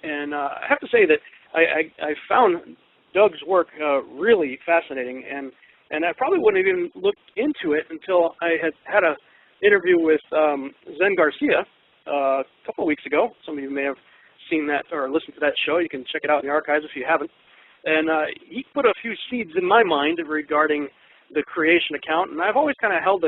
And I have to say that I found Doug's work really fascinating, and I probably wouldn't have even looked into it until I had an interview with Zen Garcia a couple of weeks ago. Some of you may have seen that or listened to that show. You can check it out in the archives if you haven't. And he put a few seeds in my mind regarding the creation account, and I've always kind of held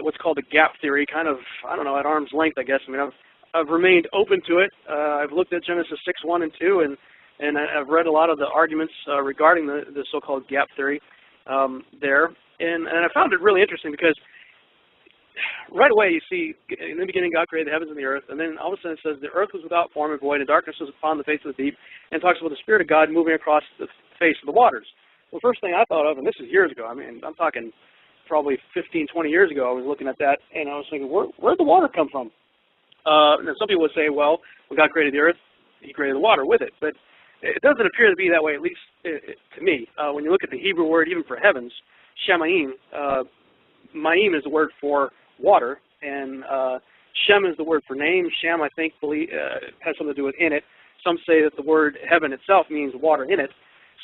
what's called the gap theory, kind of, I don't know, at arm's length, I guess. I mean, I've remained open to it. I've looked at Genesis 6:1 and 2, and I've read a lot of the arguments regarding the so-called gap theory there, and I found it really interesting because right away you see, in the beginning God created the heavens and the earth, and then all of a sudden it says the earth was without form and void, and darkness was upon the face of the deep, and it talks about the Spirit of God moving across the face of the waters. Well, the first thing I thought of, and this is years ago, I mean, I'm talking probably 15, 20 years ago, I was looking at that, and I was thinking, where'd the water come from? And some people would say, well, when God created the earth, he created the water with it. But it doesn't appear to be that way, at least to me. When you look at the Hebrew word, even for heavens, shamayim, ma'im is the word for water, and Shem is the word for name. Shem, I think, has something to do with in it. Some say that the word heaven itself means water in it.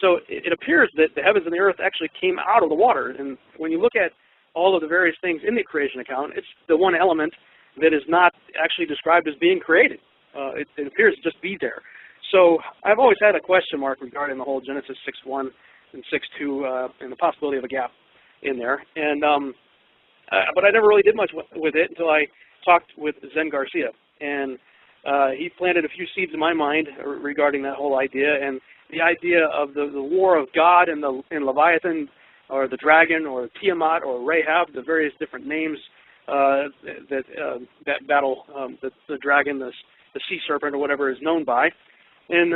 So it appears that the heavens and the earth actually came out of the water. And when you look at all of the various things in the creation account, it's the one element that is not actually described as being created. It appears to just be there. So I've always had a question mark regarding the whole Genesis 6:1 and 6:2 and the possibility of a gap in there. And but I never really did much with it until I talked with Zen Garcia. And he planted a few seeds in my mind regarding that whole idea, and the idea of the war of God and Leviathan, or the dragon, or Tiamat, or Rahab, the various different names that battle the dragon, the sea serpent, or whatever is known by. And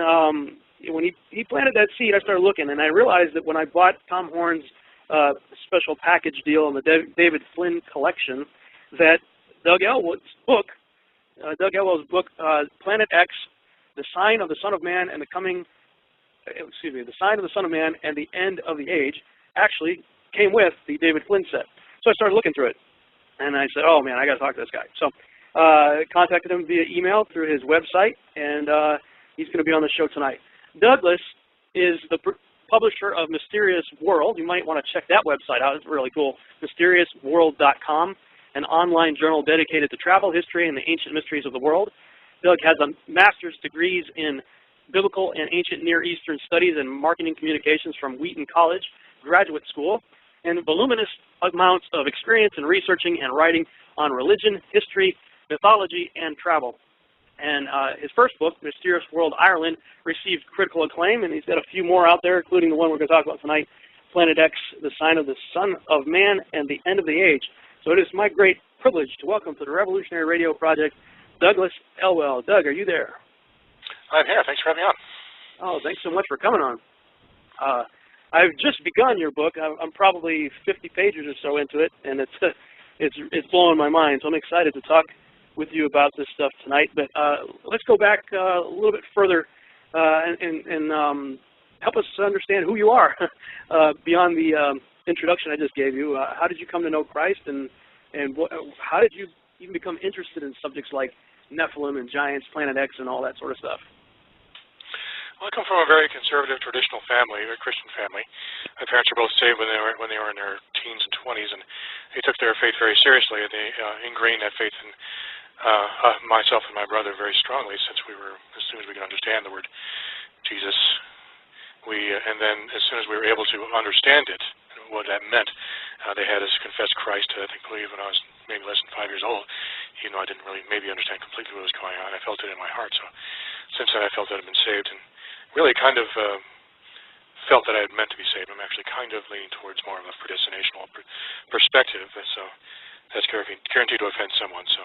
when he planted that seed, I started looking, and I realized that when I bought Tom Horn's special package deal in the David Flynn collection, that Doug Elwell's book, Planet X, the sign of the Son of Man and the sign of the Son of Man and the end of the age, actually came with the David Flynn set. So I started looking through it, and I said, oh man, I got to talk to this guy. So contacted him via email through his website, and he's going to be on the show tonight. Douglas is the publisher of Mysterious World. You might want to check that website out. It's really cool. MysteriousWorld.com, an online journal dedicated to travel, history, and the ancient mysteries of the world. Doug has a master's degrees in Biblical and Ancient Near Eastern Studies and Marketing Communications from Wheaton College Graduate School, and voluminous amounts of experience in researching and writing on religion, history, mythology, and travel. And his first book, Mysterious World Ireland, received critical acclaim, and he's got a few more out there, including the one we're going to talk about tonight, Planet X, the sign of the Son of Man and the end of the age. So it is my great privilege to welcome to the Revolutionary Radio Project, Douglas Elwell. Doug, are you there? I'm here. Thanks for having me on. Oh, thanks so much for coming on. I've just begun your book. I'm probably 50 pages or so into it, and it's blowing my mind. So I'm excited to talk with you about this stuff tonight. But let's go back a little bit further and help us understand who you are beyond the introduction I just gave you. How did you come to know Christ, and how did you even become interested in subjects like Nephilim and giants, Planet X, and all that sort of stuff? Well, I come from a very conservative, traditional family, a very Christian family. My parents were both saved when they were in their teens and 20s, and they took their faith very seriously. They ingrained that faith in myself and my brother very strongly as soon as we could understand the word Jesus. And then as soon as we were able to understand it, what that meant, they had us confess Christ, I believe, when I was maybe less than 5 years old, even though I didn't really maybe understand completely what was going on. I felt it in my heart. So since then, I felt that I'd been saved, and really kind of felt that I had meant to be saved. I'm actually kind of leaning towards more of a predestinational perspective, so that's guaranteed to offend someone. So,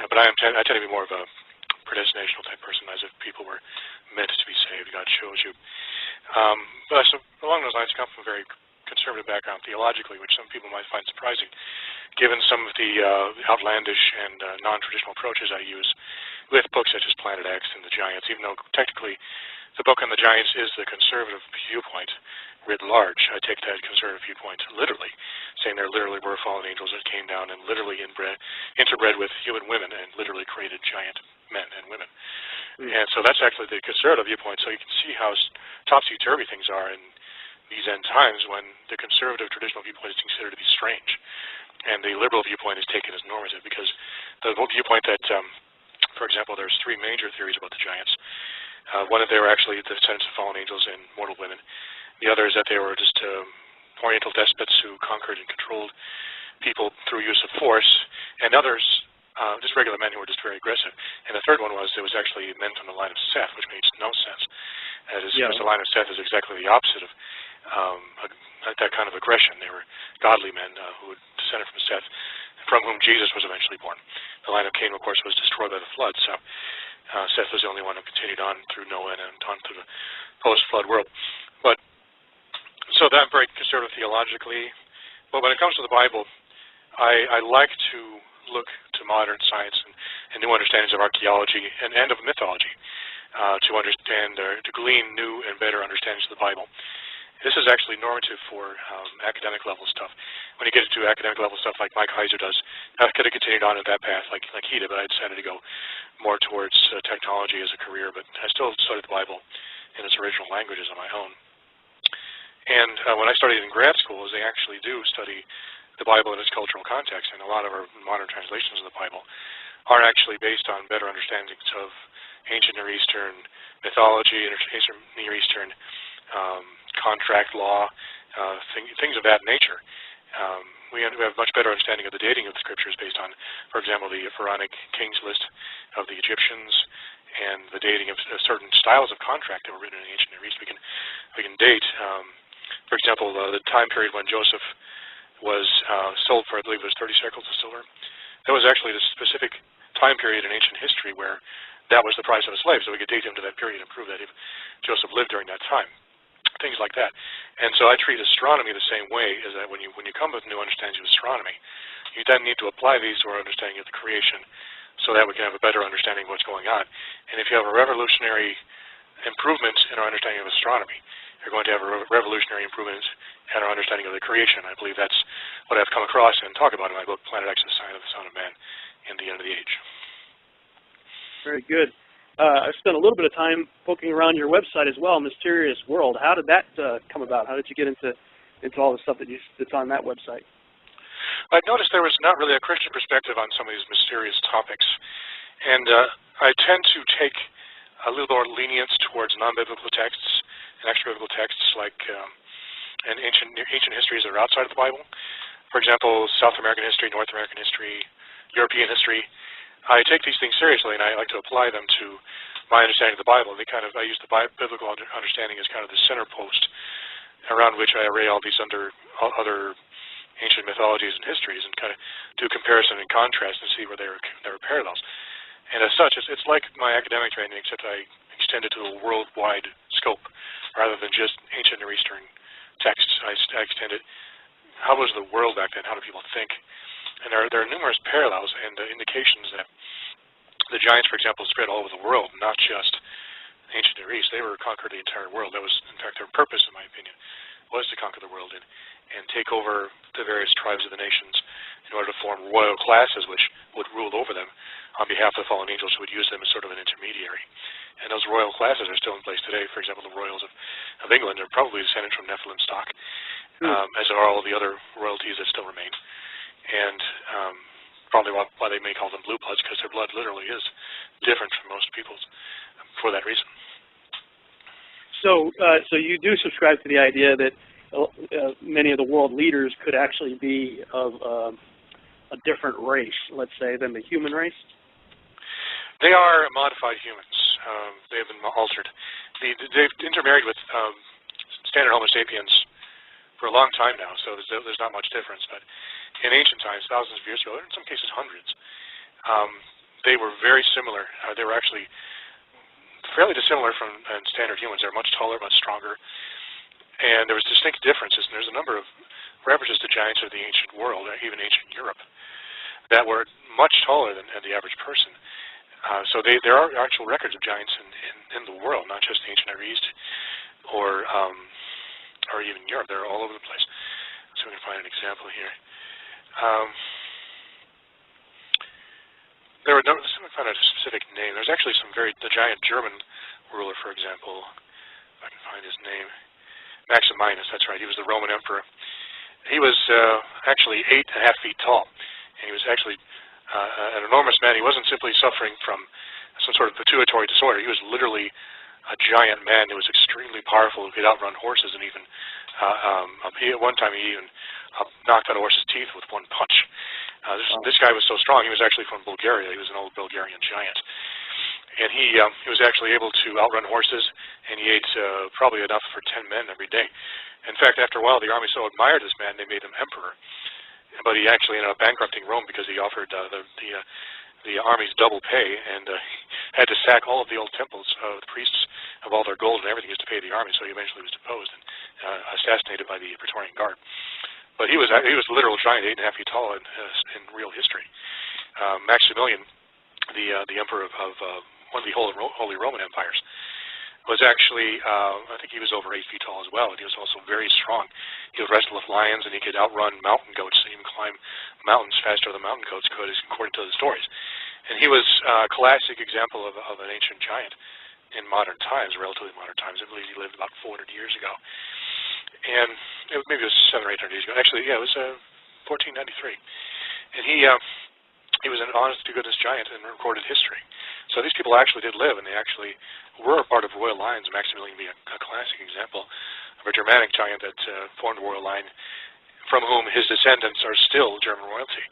but I tend to be more of a predestinational type person, as if people were meant to be saved. God shows you. But so along those lines, I come from a very conservative background theologically, which some people might find surprising, given some of the outlandish and non-traditional approaches I use with books such as Planet X and the Giants, even though technically the book on the Giants is the conservative viewpoint writ large. I take that conservative viewpoint literally, saying there literally were fallen angels that came down and literally interbred with human women and literally created giant men and women. And so that's actually the conservative viewpoint. So you can see how topsy-turvy things are in these end times when the conservative traditional viewpoint is considered to be strange, and the liberal viewpoint is taken as normative, because the viewpoint that, for example, there's three major theories about the giants. One, that they were actually the descendants of fallen angels and mortal women. The other is that they were just Oriental despots who conquered and controlled people through use of force, and others, just regular men who were just very aggressive. And the third one was it was actually men from the line of Seth, which makes no sense. That is, because the line of Seth is exactly the opposite of that kind of aggression. They were godly men who had descended from Seth, from whom Jesus was eventually born. The line of Cain, of course, was destroyed by the flood, so Seth was the only one who continued on through Noah and on through the post-flood world. But so that I'm very conservative theologically. But when it comes to the Bible, I like to look to modern science and new understandings of archaeology and of mythology to understand, to glean new and better understandings of the Bible. This is actually normative for academic level stuff. When you get into academic level stuff like Mike Heiser does, I could have continued on in that path like he did, but I decided to go more towards technology as a career, but I still studied the Bible in its original languages on my own. And when I studied in grad school, they actually do study the Bible in its cultural context, and a lot of our modern translations of the Bible are actually based on better understandings of ancient Near Eastern mythology, ancient Near Eastern contract law, things of that nature. We have a much better understanding of the dating of the scriptures based on, for example, the Pharaonic kings list of the Egyptians and the dating of certain styles of contract that were written in the ancient Near East. We can date, for example, the time period when Joseph was sold for, I believe it was 30 shekels of silver. That was actually the specific time period in ancient history where that was the price of a slave, so we could date him to that period and prove that if Joseph lived during that time. Things like that. And so I treat astronomy the same way, is that when you come with new understandings of astronomy, you then need to apply these to our understanding of the creation so that we can have a better understanding of what's going on. And if you have a revolutionary improvement in our understanding of astronomy, you're going to have a revolutionary improvement in our understanding of the creation. I believe that's what I've come across and talk about in my book, Planet X, The Sign of the Son of Man in the End of the Age. Very good. I spent a little bit of time poking around your website as well, Mysterious World. How did that come about? How did you get into all the stuff that's on that website? I noticed there was not really a Christian perspective on some of these mysterious topics, and I tend to take a little more lenience towards non-biblical texts and extra-biblical texts like and ancient histories that are outside of the Bible. For example, South American history, North American history, European history. I take these things seriously, and I like to apply them to my understanding of the Bible. I use the biblical understanding as kind of the center post around which I array all these other ancient mythologies and histories, and kind of do comparison and contrast and see where there are parallels. And as such, it's like my academic training, except I extend it to a worldwide scope rather than just ancient Near Eastern texts. I extend it. How was the world back then? How do people think? And there are numerous parallels and indications that the giants, for example, spread all over the world, not just ancient Near East. They conquered the entire world. That was, in fact, their purpose, in my opinion, was to conquer the world and take over the various tribes of the nations in order to form royal classes which would rule over them on behalf of the fallen angels who would use them as sort of an intermediary. And those royal classes are still in place today. For example, the royals of England are probably descended from Nephilim stock, as are all the other royalties that still remain. And probably why they may call them blue bloods, because their blood literally is different from most people's for that reason. So you do subscribe to the idea that many of the world leaders could actually be of a different race, let's say, than the human race? They are modified humans. They have been altered. They've intermarried with standard Homo sapiens for a long time now, so there's not much difference. But in ancient times, thousands of years ago, in some cases hundreds, they were very similar. They were actually fairly dissimilar from standard humans. They're much taller, much stronger, and there was distinct differences. And there's a number of references to giants of the ancient world, even ancient Europe, that were much taller than the average person. So there are actual records of giants in the world, not just the ancient Near East or even Europe. They're all over the place. So we can find an example here. Let me find a specific name. There's giant German ruler, for example. If I can find his name. Maximinus, that's right. He was the Roman emperor. He was actually 8.5 feet tall, and he was actually an enormous man. He wasn't simply suffering from some sort of pituitary disorder. He was literally a giant man who was extremely powerful, who could outrun horses, and even at one time he even knocked out a horse's teeth with one punch. This guy was so strong. He was actually from Bulgaria. He was an old Bulgarian giant. And he was actually able to outrun horses, and he ate probably enough for 10 men every day. In fact, after a while, the army so admired this man, they made him emperor. But he actually ended up bankrupting Rome because he offered the army's double pay and had to sack all of the old temples, the priests of all their gold and everything just to pay the army. So he eventually was deposed and assassinated by the Praetorian Guard. But he was a literal giant, 8.5 feet tall in real history. Maximilian, the emperor of one of the Holy Roman Empires, was actually, I think he was over 8 feet tall as well, and he was also very strong. He would wrestle with lions, and he could outrun mountain goats, and even climb mountains faster than mountain goats could, according to the stories. And he was a classic example of an ancient giant in modern times, relatively modern times. I believe he lived about 400 years ago. And maybe it was 700 or 800 years ago. Actually, yeah, it was 1493. And he was an honest-to-goodness giant in recorded history. So these people actually did live, and they actually were a part of royal lines. Maximilian being a classic example of a Germanic giant that formed a royal line from whom his descendants are still German royalty.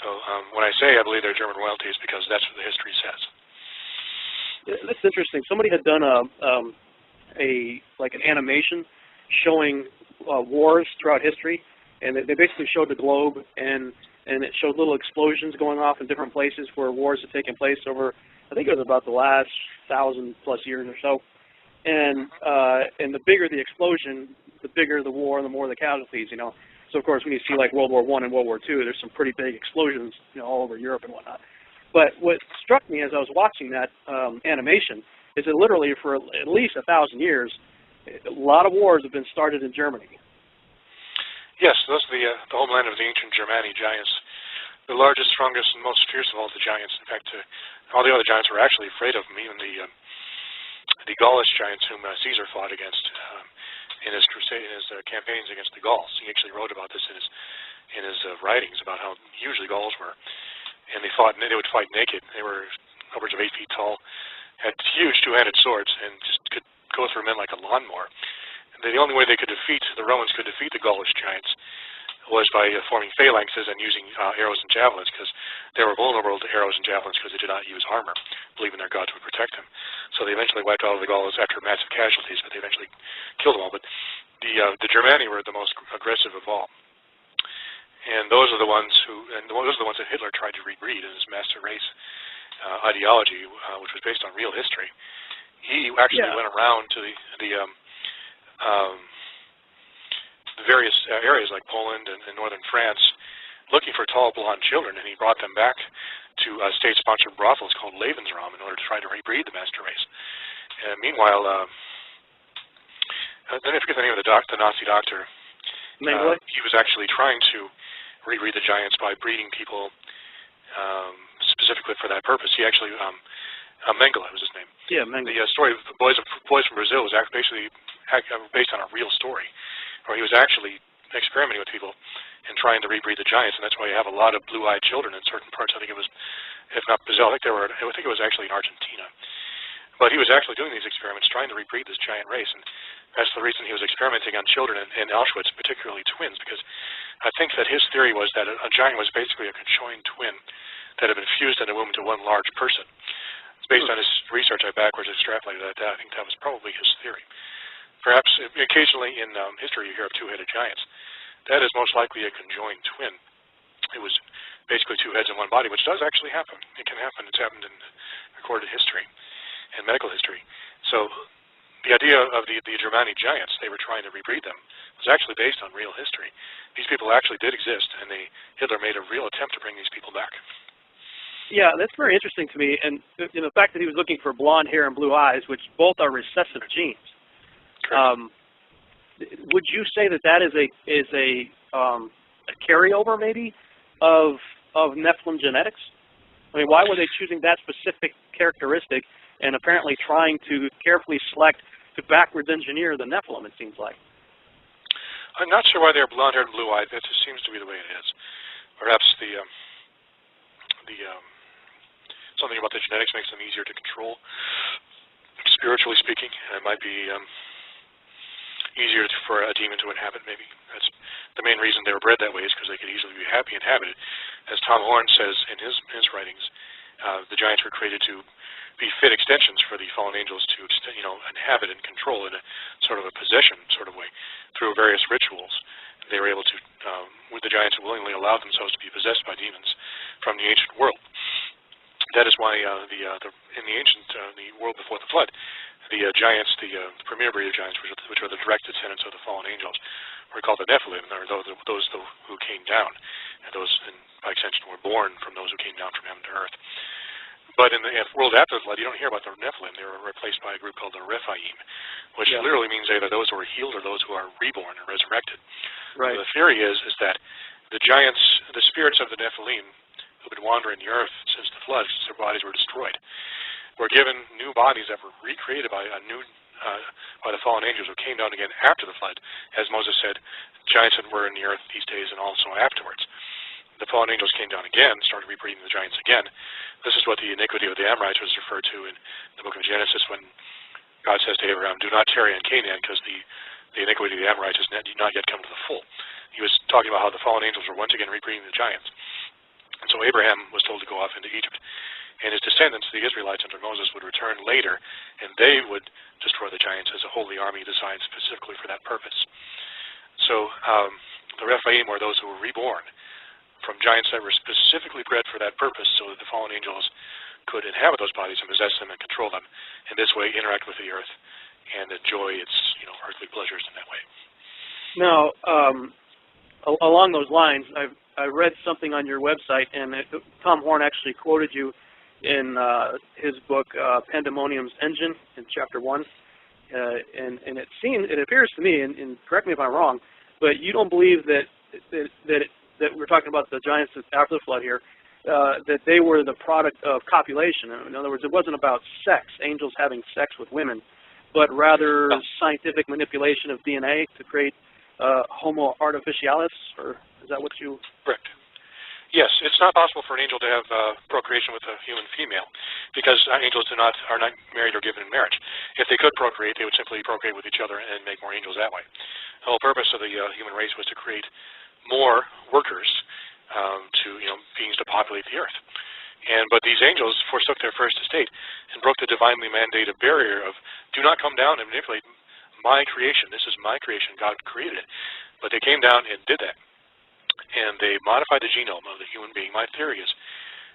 So when I say I believe they're German royalty, it's because that's what the history says. Yeah, that's interesting. Somebody had done an animation showing wars throughout history, and they basically showed the globe, and it showed little explosions going off in different places where wars had taken place over, I think it was about the last 1,000+ years or so. And the bigger the explosion, the bigger the war, and the more the casualties, you know. So of course, when you see like World War I and World War II, there's some pretty big explosions, you know, all over Europe and whatnot. But what struck me as I was watching that animation is that literally for at least 1,000 years, a lot of wars have been started in Germany. Yes, those are the homeland of the ancient Germani giants, the largest, strongest, and most fierce of all the giants. In fact, all the other giants were actually afraid of them, even the Gaulish giants whom Caesar fought against in his campaigns against the Gauls. He actually wrote about this in his writings about how huge the Gauls were, and they would fight naked. They were upwards of 8 feet tall, had huge two-handed swords, and just could go through men like a lawnmower. The only way the Romans could defeat the Gaulish giants was by forming phalanxes and using arrows and javelins, because they were vulnerable to arrows and javelins because they did not use armor, believing their gods would protect them. So they eventually wiped out all the Gauls after massive casualties, but they eventually killed them all. But the Germani were the most aggressive of all. And those are the ones that Hitler tried to rebreed in his master race ideology, which was based on real history. He actually went around to the various areas like Poland and northern France looking for tall blonde children, and he brought them back to state-sponsored brothels called Lebensraum in order to try to rebreed the master race. Meanwhile, then I forget the name of the Nazi doctor. He was actually trying to rebreed the giants by breeding people specifically for that purpose. He actually, Mengele was his name. Yeah, Mengele. The story of the Boys from Brazil was basically based on a real story, where he was actually experimenting with people and trying to rebreed the giants, and that's why you have a lot of blue-eyed children in certain parts. I think it was, if not Brazil, I think it was actually in Argentina. But he was actually doing these experiments, trying to rebreed this giant race, and that's the reason he was experimenting on children in Auschwitz, particularly twins, because I think that his theory was that a giant was basically a conjoined twin that had been fused in a womb to one large person. It's based on his research. I backwards extrapolated that. I think that was probably his theory. Perhaps occasionally in history you hear of two-headed giants. That is most likely a conjoined twin. It was basically two heads in one body, which does actually happen. It can happen. It's happened in recorded history and medical history. So the idea of the Germani giants, they were trying to rebreed them, was actually based on real history. These people actually did exist, and Hitler made a real attempt to bring these people back. Yeah, that's very interesting to me, and the fact that he was looking for blonde hair and blue eyes, which both are recessive genes. Would you say that is a carryover maybe of Nephilim genetics? I mean, why were they choosing that specific characteristic and apparently trying to carefully select to backwards engineer the Nephilim, it seems like. I'm not sure why they're blonde-haired and blue-eyed. That just seems to be the way it is. Perhaps something about the genetics makes them easier to control, spiritually speaking. And it might be easier for a demon to inhabit, maybe. That's the main reason they were bred that way, is because they could easily be happy inhabited. As Tom Horn says in his writings, the giants were created to be fit extensions for the fallen angels to inhabit and control in a sort of a possession sort of way through various rituals. They were able to, the giants willingly allowed themselves to be possessed by demons from the ancient world. That is why in the world before the flood, the giants, the premier breed of giants, which are the direct descendants of the fallen angels, were called the Nephilim, or those who came down, and those, by extension, were born from those who came down from heaven to earth. But in the world after the flood, you don't hear about the Nephilim. They were replaced by a group called the Rephaim, which literally means either those who are healed or those who are reborn or resurrected. Right. So the theory is that the giants, the spirits of the Nephilim, who've been wandering the earth since the flood, since their bodies were destroyed, were given new bodies that were recreated by by the fallen angels who came down again after the flood. As Moses said, giants that were in the earth these days and also afterwards. The fallen angels came down again, started rebreeding the giants again. This is what the iniquity of the Amorites was referred to in the book of Genesis, when God says to Abraham, "Do not tarry in Canaan, because the iniquity of the Amorites has not yet come to the full." He was talking about how the fallen angels were once again rebreeding the giants. And so Abraham was told to go off into Egypt. And his descendants, the Israelites under Moses, would return later, and they would destroy the giants as a holy army designed specifically for that purpose. So the Rephaim were those who were reborn from giants that were specifically bred for that purpose, so that the fallen angels could inhabit those bodies and possess them and control them, and this way interact with the earth and enjoy its earthly pleasures in that way. Now, along those lines, I read something on your website, and Tom Horn actually quoted you in his book Pandemonium's Engine in chapter 1, and it appears to me, and correct me if I'm wrong, but you don't believe that we're talking about the giants after the flood here, that they were the product of copulation. In other words, it wasn't about sex, angels having sex with women, but rather scientific manipulation of DNA to create Homo artificialis, or is that what you... Correct. Yes, it's not possible for an angel to have procreation with a human female, because angels are not married or given in marriage. If they could procreate, they would simply procreate with each other and make more angels that way. The whole purpose of the human race was to create more workers, beings to populate the earth. But these angels forsook their first estate and broke the divinely mandated barrier of, do not come down and manipulate my creation. This is my creation. God created it. But they came down and did that. And they modified the genome of the human being. My theory is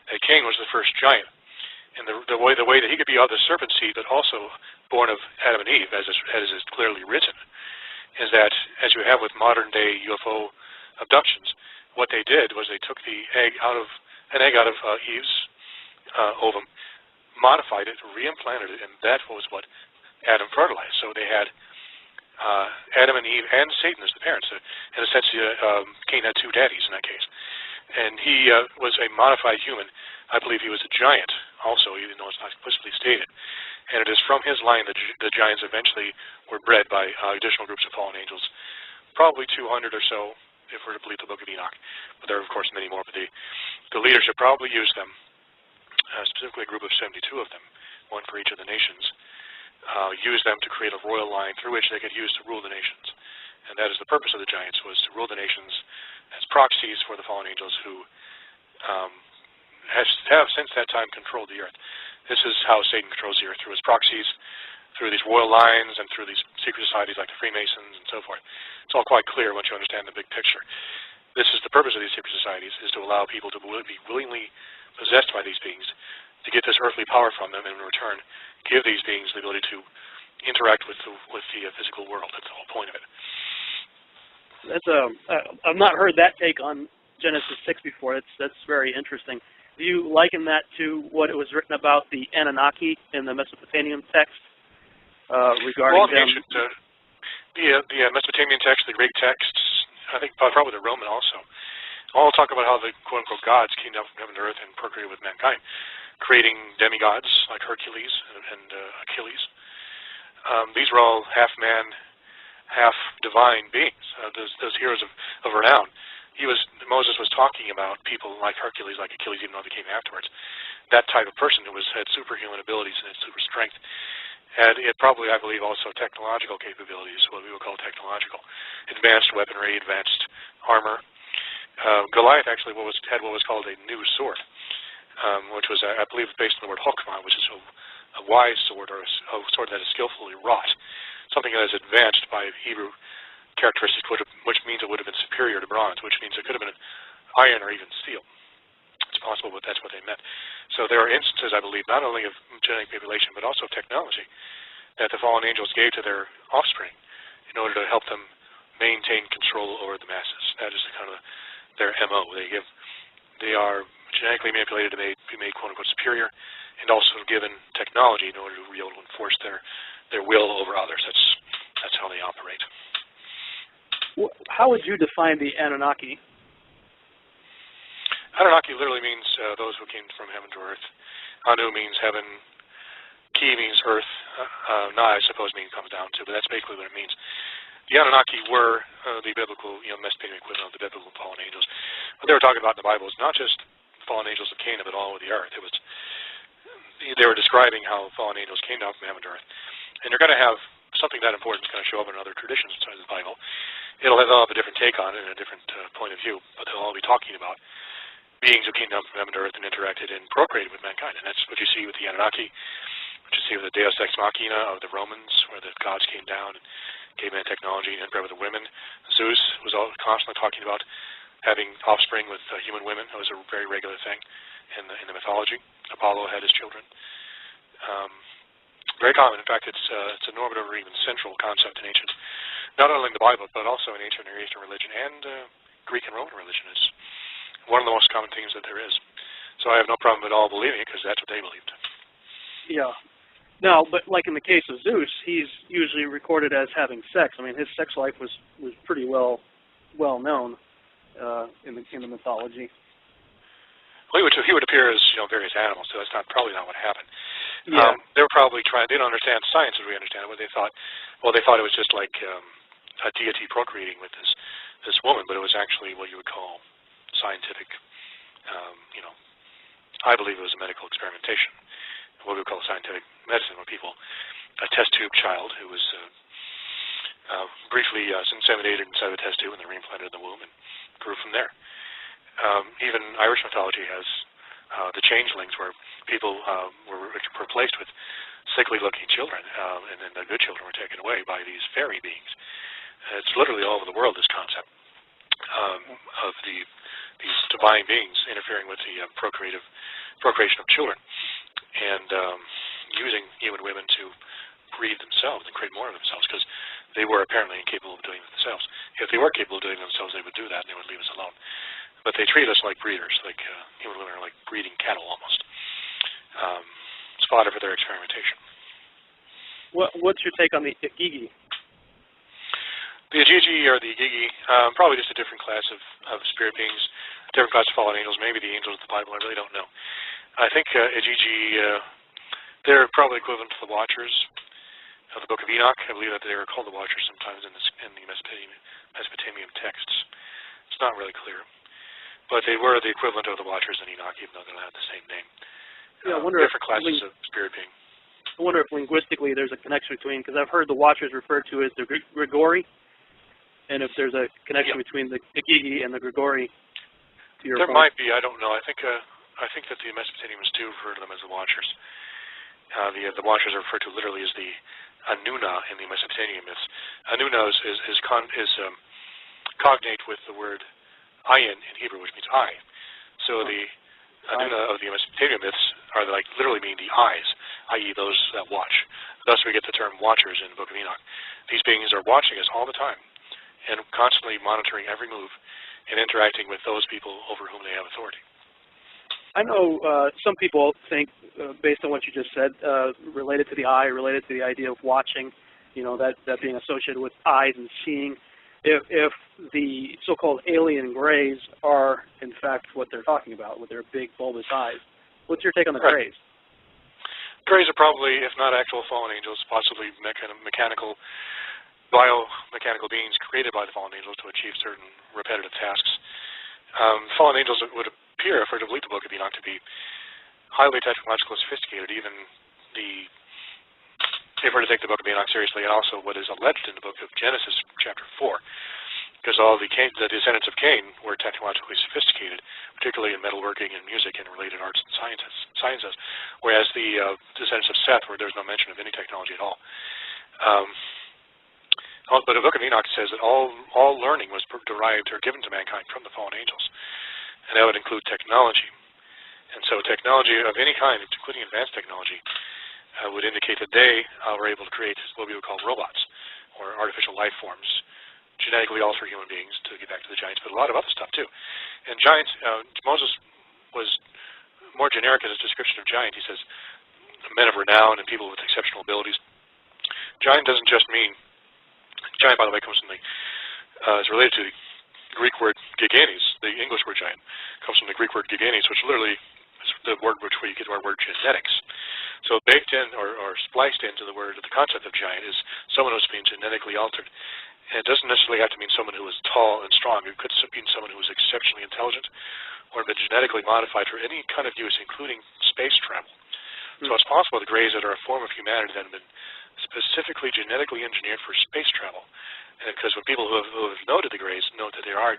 that Cain was the first giant. And the way that he could be of the serpent seed, but also born of Adam and Eve, as is clearly written, is that, as you have with modern-day UFO abductions, what they did was they took the egg out of Eve's ovum, modified it, reimplanted it, and that was what Adam fertilized. So they had Adam and Eve and Satan as the parents. In a sense, Cain had two daddies in that case. And he was a modified human. I believe he was a giant also, even though it's not explicitly stated. And it is from his line that the giants eventually were bred by additional groups of fallen angels, probably 200 or so, if we're to believe the Book of Enoch. But there are, of course, many more. But the leadership probably used them, specifically a group of 72 of them, one for each of the nations, used them to create a royal line through which they could use to rule the nations. And that is the purpose of the giants, was to rule the nations as proxies for the fallen angels who have since that time controlled the earth. This is how Satan controls the earth, through his proxies, through these royal lines, and through these secret societies like the Freemasons and so forth. It's all quite clear once you understand the big picture. This is the purpose of these secret societies, is to allow people to be willingly possessed by these beings, to get this earthly power from them, and in return give these beings the ability to interact with the physical world. That's the whole point of it. I've not heard that take on Genesis 6 before. That's very interesting. Do you liken that to what it was written about the Anunnaki in the Mesopotamian text regarding them? The Mesopotamian text, the Greek texts, I think probably the Roman also, all talk about how the quote-unquote gods came down from heaven to earth and procreated with mankind. creating demigods like Hercules and Achilles. These were all half man, half divine beings, those heroes of renown. Moses was talking about people like Hercules, like Achilles, even though they came afterwards. That type of person who had superhuman abilities and had super strength. And it probably, I believe, also technological capabilities, what we would call technological. Advanced weaponry, advanced armor. Goliath actually had what was called a new sword, which was, I believe, based on the word hokmah, which is a wise sword, or a sword that is skillfully wrought. Something that is advanced by Hebrew characteristics, which means it would have been superior to bronze, which means it could have been iron or even steel. It's possible, but that's what they meant. So there are instances, I believe, not only of genetic manipulation, but also of technology that the fallen angels gave to their offspring in order to help them maintain control over the masses. That is kind of their MO. They are genetically manipulated to be made quote-unquote superior, and also given technology in order to be able to enforce their will over others. That's how they operate. How would you define the Anunnaki? Anunnaki literally means those who came from heaven to earth. Anu means heaven. Ki means earth. Na, I suppose, comes down to, but that's basically what it means. The Anunnaki were the biblical, Mesopotamian equivalent of the biblical fallen angels. What they were talking about in the Bible is not just fallen angels of Canaan, but all over the earth. They were describing how fallen angels came down from heaven to earth. And they're going to have something that important is going to show up in other traditions inside the Bible. They'll have a different take on it and a different point of view, but they'll all be talking about beings who came down from heaven to earth and interacted and procreated with mankind. And that's what you see with the Anunnaki, what you see with the Deus Ex Machina of the Romans, where the gods came down and gave man technology and interbred with the women. Zeus was constantly talking about having offspring with human women. That was a very regular thing in the mythology. Apollo had his children. Very common. In fact, it's a normative or even central concept in ancient, not only in the Bible, but also in ancient Near Eastern religion and Greek and Roman religion. Is one of the most common things that there is. So I have no problem at all believing it, because that's what they believed. Yeah. Now, but like in the case of Zeus, he's usually recorded as having sex. I mean, his sex life was pretty well known in the mythology. Well, he would appear as various animals, so that's probably not what happened. Yeah. They were probably they don't understand science as we understand it. What they thought, they thought it was just like a deity procreating with this woman, but it was actually what you would call scientific. I believe it was a medical experimentation, what we would call scientific medicine, where people a test tube child who was briefly inseminated inside of a test tube and then reimplanted in the womb and grew from there. Even Irish mythology has the changelings, where people were replaced with sickly-looking children, and then the good children were taken away by these fairy beings. It's literally all over the world, this concept of these divine beings interfering with the procreation of children and using human women to breed themselves and create more of themselves, because they were apparently incapable of doing it themselves. If they were capable of doing it themselves, they would do that and they would leave us alone. But they treat us like breeders, like human women are like breeding cattle almost. It's fodder for their experimentation. What's your take on the Igigi? The Igigi or the Igigi, probably just a different class of spirit beings, different class of fallen angels, maybe the angels of the Bible, I really don't know. I think Igigi, they're probably equivalent to the Watchers of the Book of Enoch. I believe that they were called the Watchers sometimes in the Mesopotamian texts. It's not really clear. But they were the equivalent of the Watchers in Enoch, even though they don't have the same name. Yeah, I wonder different classes of spirit being. I wonder if linguistically there's a connection between, because I've heard the Watchers referred to as the Grigori, and if there's a connection between the Igigi and the Grigori. There might be. I don't know. I think that the Mesopotamians do refer to them as the Watchers. The Watchers are referred to literally as the Anuna in the Mesopotamian myths. Anuna is cognate with the word ayin in Hebrew, which means eye. So the Anuna of the Mesopotamian myths are literally mean the eyes, i.e. those that watch. Thus we get the term Watchers in the Book of Enoch. These beings are watching us all the time and constantly monitoring every move and interacting with those people over whom they have authority. I know some people think, based on what you just said, related to the eye, related to the idea of watching, that being associated with eyes and seeing, if the so-called alien grays are, in fact, what they're talking about, with their big bulbous eyes. What's your take on the Right. Greys? Greys are probably, if not actual fallen angels, possibly biomechanical beings created by the fallen angels to achieve certain repetitive tasks. Fallen angels would appear, if we're to believe the Book of Enoch, to be highly technologically sophisticated, even if we're to take the Book of Enoch seriously, and also what is alleged in the book of Genesis, chapter 4, because all the descendants of Cain were technologically sophisticated, particularly in metalworking and music and related arts and sciences, whereas the descendants of Seth, where there's no mention of any technology at all. But the Book of Enoch says that all learning was derived or given to mankind from the fallen angels, and that would include technology. And so technology of any kind, including advanced technology, would indicate that they were able to create what we would call robots, or artificial life forms, genetically alter human beings, to get back to the giants, but a lot of other stuff too. And giants, Moses was more generic in his description of giant. He says, men of renown and people with exceptional abilities. Giant doesn't just mean, giant, by the way, comes from is related to the Greek word giganes. The English word giant comes from the Greek word giganes, which literally is the word which we get our word genetics. So baked in or spliced into the concept of giant is someone who's been genetically altered. And it doesn't necessarily have to mean someone who is tall and strong. It could mean someone who is exceptionally intelligent or been genetically modified for any kind of use, including space travel. So it's possible the Greys that are a form of humanity that have been specifically genetically engineered for space travel. And because when people who have noted the Greys note that they are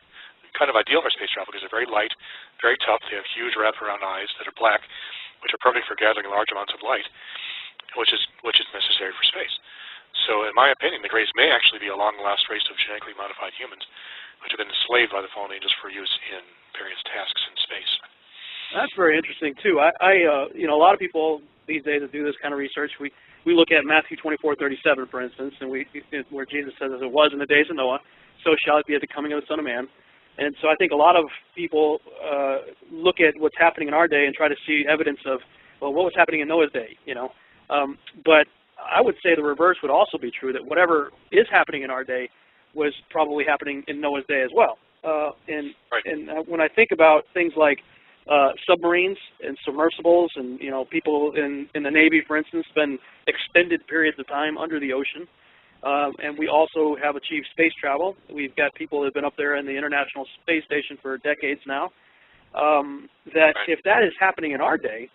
kind of ideal for space travel because they're very light, very tough, they have huge wraparound eyes that are black, which are perfect for gathering large amounts of light, which is necessary for space. So in my opinion, the Greys may actually be a long-lost race of genetically modified humans which have been enslaved by the fallen angels for use in various tasks in space. That's very interesting too. You know, a lot of people these days that do this kind of research, we look at Matthew 24:37, for instance, and where Jesus says, "As it was in the days of Noah, so shall it be at the coming of the Son of Man." And so I think a lot of people look at what's happening in our day and try to see evidence of, well, what was happening in Noah's day, you know. But I would say the reverse would also be true, that whatever is happening in our day was probably happening in Noah's day as well. And when I think about things like submarines and submersibles, and you know, people in the Navy, for instance, spend extended periods of time under the ocean, and we also have achieved space travel. We've got people that have been up there in the International Space Station for decades now. That if that is happening in our day,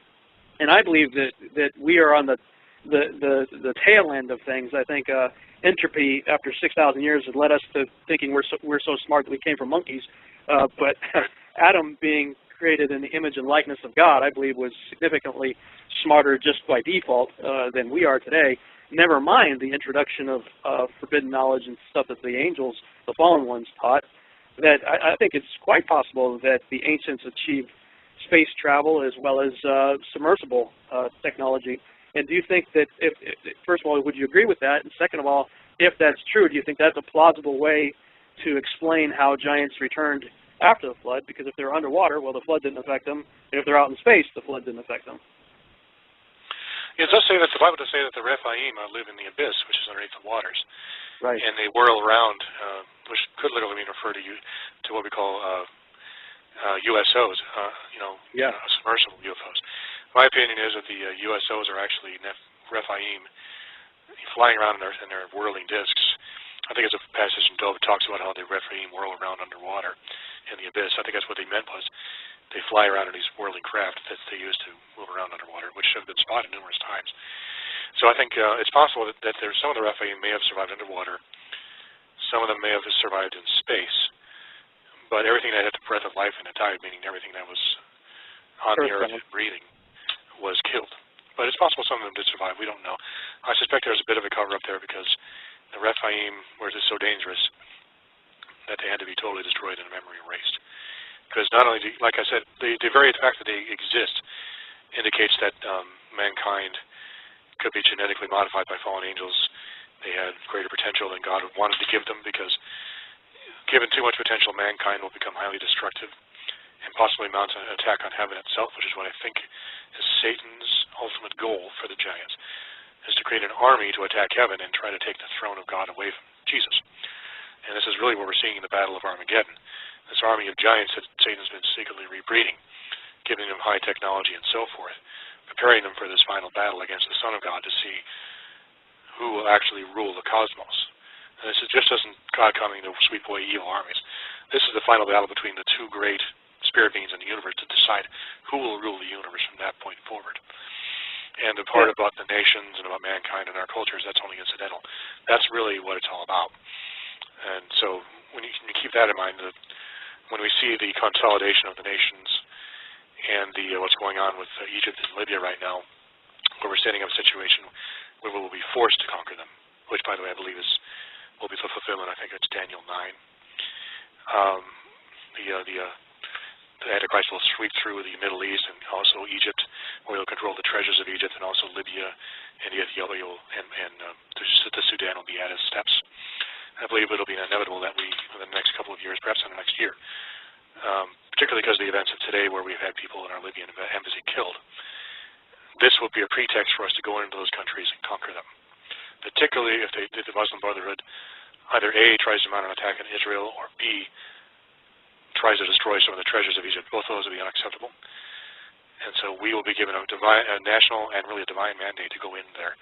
and I believe that we are on the tail end of things. I think entropy after 6,000 years has led us to thinking we're so smart that we came from monkeys, but Adam being created in the image and likeness of God, I believe, was significantly smarter just by default than we are today. Never mind the introduction of forbidden knowledge and stuff that the angels, the fallen ones, taught. That I think it's quite possible that the ancients achieved space travel as well as submersible technology. And do you think that, first of all, would you agree with that? And second of all, if that's true, do you think that's a plausible way to explain how giants returned after the flood? Because if they're underwater, well, the flood didn't affect them. And if they're out in space, the flood didn't affect them. It does say that the Bible does say that the Rephaim live in the abyss, which is underneath the waters. Right. And they whirl around, which could literally mean refer to what we call USOs, submersible UFOs. My opinion is that the USOs are actually Rephaim flying around in their whirling discs. I think it's a passage in Job that talks about how the Rephaim whirl around underwater in the abyss. I think that's what they meant was they fly around in these whirling craft that they use to move around underwater, which have been spotted numerous times. So I think it's possible that some of the Rephaim may have survived underwater. Some of them may have survived in space. But everything that had the breath of life in it died, meaning everything that was on the earth and breathing was killed. But it's possible some of them did survive. We don't know. I suspect there's a bit of a cover-up there because the Rephaim were just so dangerous that they had to be totally destroyed and memory erased. Because not only, like I said, the very fact that they exist indicates that mankind could be genetically modified by fallen angels. They had greater potential than God wanted to give them, because given too much potential, mankind will become highly destructive and possibly mount an attack on heaven itself, which is what I think is Satan's ultimate goal for the giants, is to create an army to attack heaven and try to take the throne of God away from Jesus. And this is really what we're seeing in the Battle of Armageddon. This army of giants that Satan's been secretly rebreeding giving them high technology and so forth, preparing them for this final battle against the Son of God to see who will actually rule the cosmos. And this just isn't God coming to sweep away evil armies. This is the final battle between the two great spirit beings in the universe to decide who will rule the universe from that point forward. And the part about the nations and about mankind and our cultures, that's only incidental. That's really what it's all about. And so when you keep that in mind, when we see the consolidation of the nations and what's going on with Egypt and Libya right now, where we're setting up a situation where we will be forced to conquer them, which, by the way, I believe will be the fulfillment. I think it's Daniel 9. The Antichrist will sweep through the Middle East and also Egypt, where he'll control the treasures of Egypt, and also Libya and Ethiopia, and the Sudan will be at his steps. I believe it'll be inevitable that in the next couple of years, perhaps in the next year, particularly because of the events of today where we've had people in our Libyan embassy killed. This will be a pretext for us to go into those countries and conquer them, particularly if the Muslim Brotherhood either A, tries to mount an attack on Israel, or B, tries to destroy some of the treasures of Egypt. Both of those will be unacceptable. And so we will be given a national and really a divine mandate to go in there,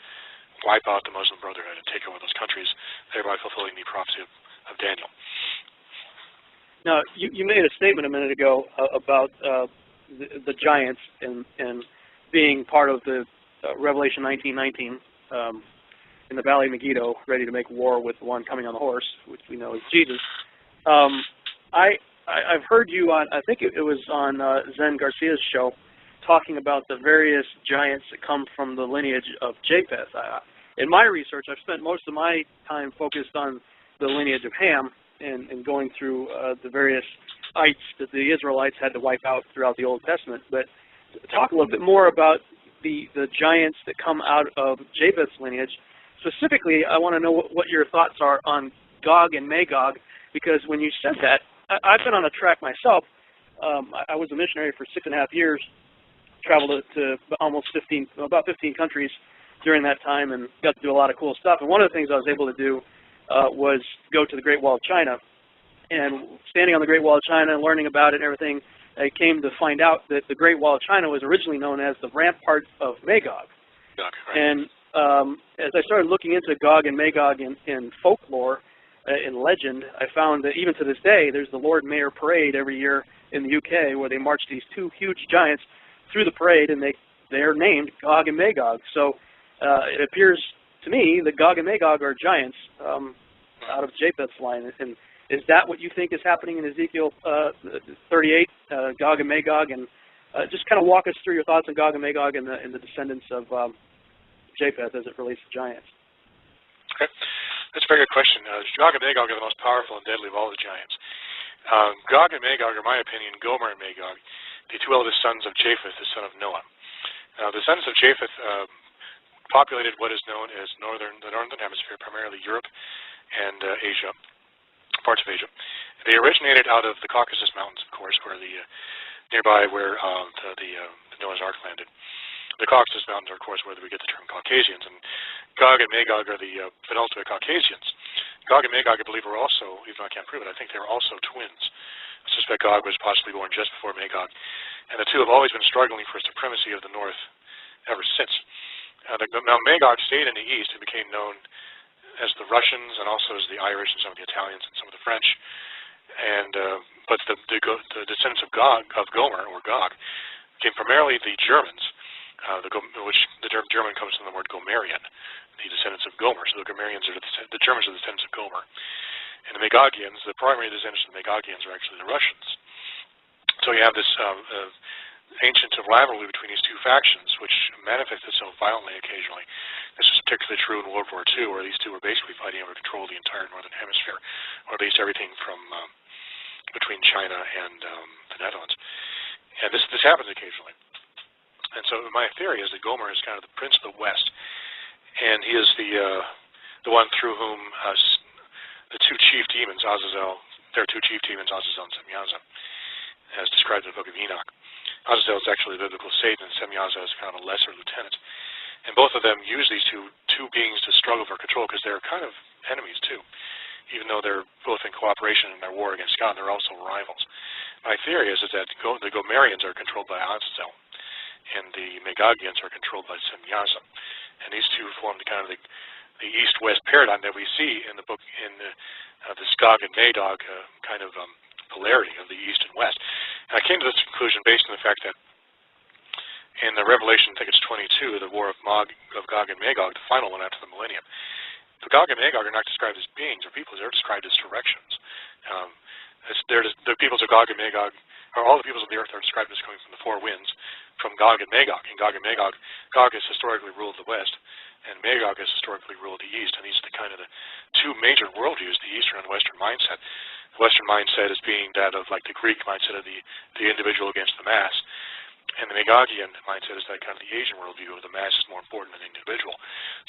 wipe out the Muslim Brotherhood, and take over those countries, thereby fulfilling the prophecy of Daniel. Now, you made a statement a minute ago about the giants and being part of the Revelation 19:19 in the Valley of Megiddo, ready to make war with the one coming on the horse, which we know is Jesus. I've heard you on, I think it was on Zen Garcia's show, talking about the various giants that come from the lineage of Japheth. In my research, I've spent most of my time focused on the lineage of Ham and going through the various ites that the Israelites had to wipe out throughout the Old Testament. But talk a little bit more about the giants that come out of Japheth's lineage. Specifically, I want to know what your thoughts are on Gog and Magog, because when you said that, I've been on a track myself. I was a missionary for 6.5 years, traveled to about 15 countries during that time, and got to do a lot of cool stuff. And one of the things I was able to do was go to the Great Wall of China. And standing on the Great Wall of China and learning about it and everything, I came to find out that the Great Wall of China was originally known as the Rampart of Magog. Right. And as I started looking into Gog and Magog in folklore, in legend, I found that even to this day, there's the Lord Mayor Parade every year in the UK, where they march these two huge giants through the parade, and they're named Gog and Magog. So it appears to me that Gog and Magog are giants out of Japheth's line. And is that what you think is happening in Ezekiel 38, Gog and Magog? And just kind of walk us through your thoughts on Gog and Magog and the descendants of Japheth as it relates to giants. Okay. That's a very good question. Gog and Magog are the most powerful and deadly of all the giants. Gog and Magog are, in my opinion, Gomer and Magog, the two eldest sons of Japheth, the son of Noah. The sons of Japheth populated what is known as the northern hemisphere, primarily Europe and Asia, parts of Asia. They originated out of the Caucasus Mountains, of course, where nearby where the Noah's Ark landed. The Caucasus Mountains are, of course, where we get the term Caucasians, and Gog and Magog are the penultimate Caucasians. Gog and Magog, I believe, are also, even though I can't prove it, I think they were also twins. I suspect Gog was possibly born just before Magog, and the two have always been struggling for supremacy of the North ever since. Now, Magog stayed in the East and became known as the Russians, and also as the Irish, and some of the Italians, and some of the French. And but the descendants of Gomer, or Gog, came primarily the Germans. Which the term German comes from the word Gomerian, the descendants of Gomer. So the Gomerians are the Germans are the descendants of Gomer. And the Magogians, the primary descendants of the Magogians, are actually the Russians. So you have this ancient rivalry between these two factions, which manifests itself violently occasionally. This was particularly true in World War II, where these two were basically fighting over control of the entire northern hemisphere, or at least everything from between China and the Netherlands. And this happens occasionally. And so my theory is that Gomer is kind of the prince of the West, and he is the one through whom the two chief demons, Azazel, there are two chief demons, Azazel and Semyaza, as described in the book of Enoch. Azazel is actually the biblical Satan, and Semyaza is kind of a lesser lieutenant. And both of them use these two beings to struggle for control, because they're kind of enemies too. Even though they're both in cooperation in their war against God, they're also rivals. my theory is that the Gomerians are controlled by Azazel, and the Megagians are controlled by Semyaza. And these two form kind of the east-west paradigm that we see in the book, in the Gog and Magog kind of polarity of the east and west. And I came to this conclusion based on the fact that in the Revelation, I think it's 22, the war of Gog and Magog, the final one after the millennium, the Gog and Magog are not described as beings or peoples, they're described as directions. The peoples of Gog and Magog, or all the peoples of the earth are described as coming from the four winds, from Gog and Magog. And Gog and Magog, Gog has historically ruled the west, and Magog has historically ruled the east. And these are the kind of the two major worldviews, the eastern and western mindset. The western mindset is being that of like the Greek mindset of the individual against the mass. And the Megagian mindset is that kind of the Asian worldview of the mass is more important than the individual.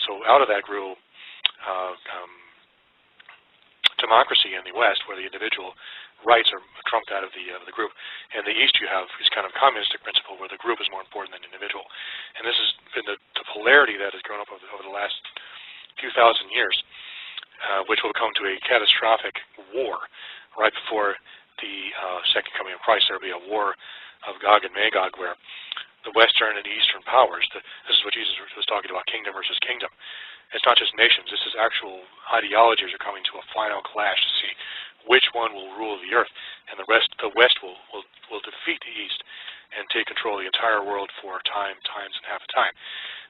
So out of that grew democracy in the West, where the individual rights are trumped out of the group. And the East you have is kind of communistic principle, where the group is more important than the individual. And this has been the polarity that has grown up over the last few thousand years, which will come to a catastrophic war right before the second coming of Christ. There will be a war of Gog and Magog, where the Western and Eastern powers, this is what Jesus was talking about, kingdom versus kingdom. It's not just nations, this is actual ideologies are coming to a final clash to see which one will rule the earth, and the West will defeat the East and take control of the entire world for times and half a time.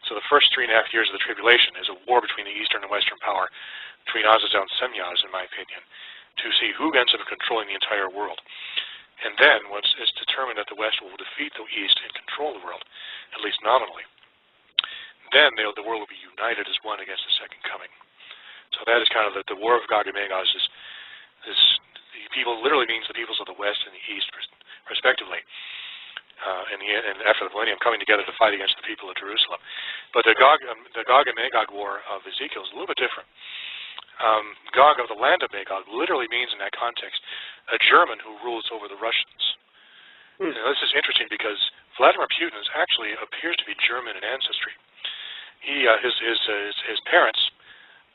So the first 3.5 years of the tribulation is a war between the Eastern and Western power, between Azazel and Semyaz, in my opinion, to see who ends up controlling the entire world. And then, once it's determined that the West will defeat the East and control the world, at least nominally, then the world will be united as one against the second coming. So that is kind of the war of Gog and Magog. The people literally means the peoples of the West and the East, respectively, and after the millennium, coming together to fight against the people of Jerusalem. But the Gog and Magog war of Ezekiel is a little bit different. Gog of the land of Magog literally means in that context a German who rules over the Russians. Now, this is interesting because Vladimir Putin actually appears to be German in ancestry. His parents,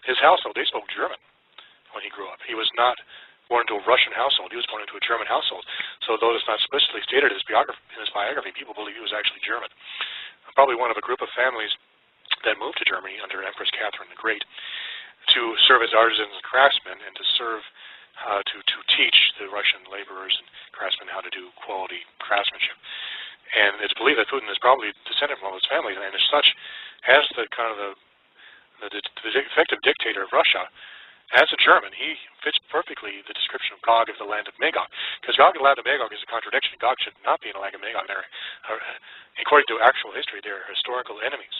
his household, they spoke German when he grew up. He was not born into a Russian household. He was born into a German household. So though it's not explicitly stated in his biography, people believe he was actually German. Probably one of a group of families that moved to Germany under Empress Catherine the Great to serve as artisans and craftsmen, and to serve to teach the Russian laborers and craftsmen how to do quality craftsmanship. And it's believed that Putin is probably descended from all his family, and as such, as the effective dictator of Russia, as a German, he fits perfectly the description of Gog of the land of Magog. Because Gog of the land of Magog is a contradiction. Gog should not be in the land of Magog. According to actual history, they're historical enemies.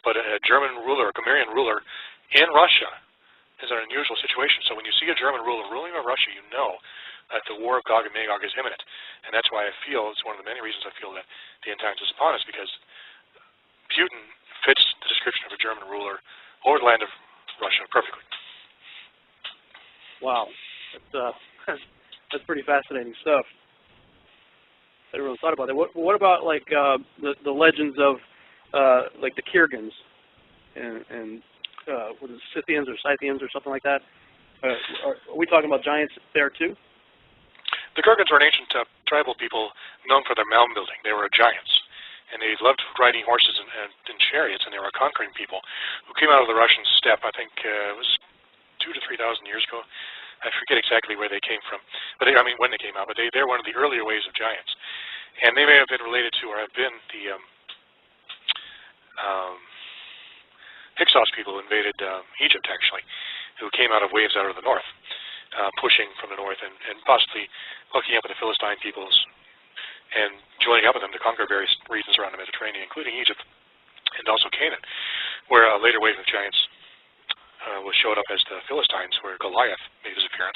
But a German ruler, a Gomerian ruler in Russia is an unusual situation. So when you see a German ruler ruling over Russia, you know that the war of Gog and Magog is imminent. And that's why I feel, it's one of the many reasons I feel that the end times is upon us, because Putin fits the description of a German ruler over the land of Russia perfectly. Wow, that's pretty fascinating stuff. I never really thought about that. What about like the legends of like the Kyrgyz and what is it, Scythians or Scythians or something like that? Are we talking about giants there too? The Kyrgyz were an ancient tribal people known for their mound building. They were giants, and they loved riding horses and chariots, and they were a conquering people who came out of the Russian steppe. I think it was 2,000 to 3,000 years ago. I forget exactly where they came from, but when they came out. But they're one of the earlier waves of giants, and they may have been related to, or have been, the Hyksos people who invaded Egypt, actually, who came out of waves out of the north, pushing from the north, and possibly hooking up with the Philistine peoples and joining up with them to conquer various regions around the Mediterranean, including Egypt and also Canaan, where a later wave of giants showed up as the Philistines, where Goliath made his appearance.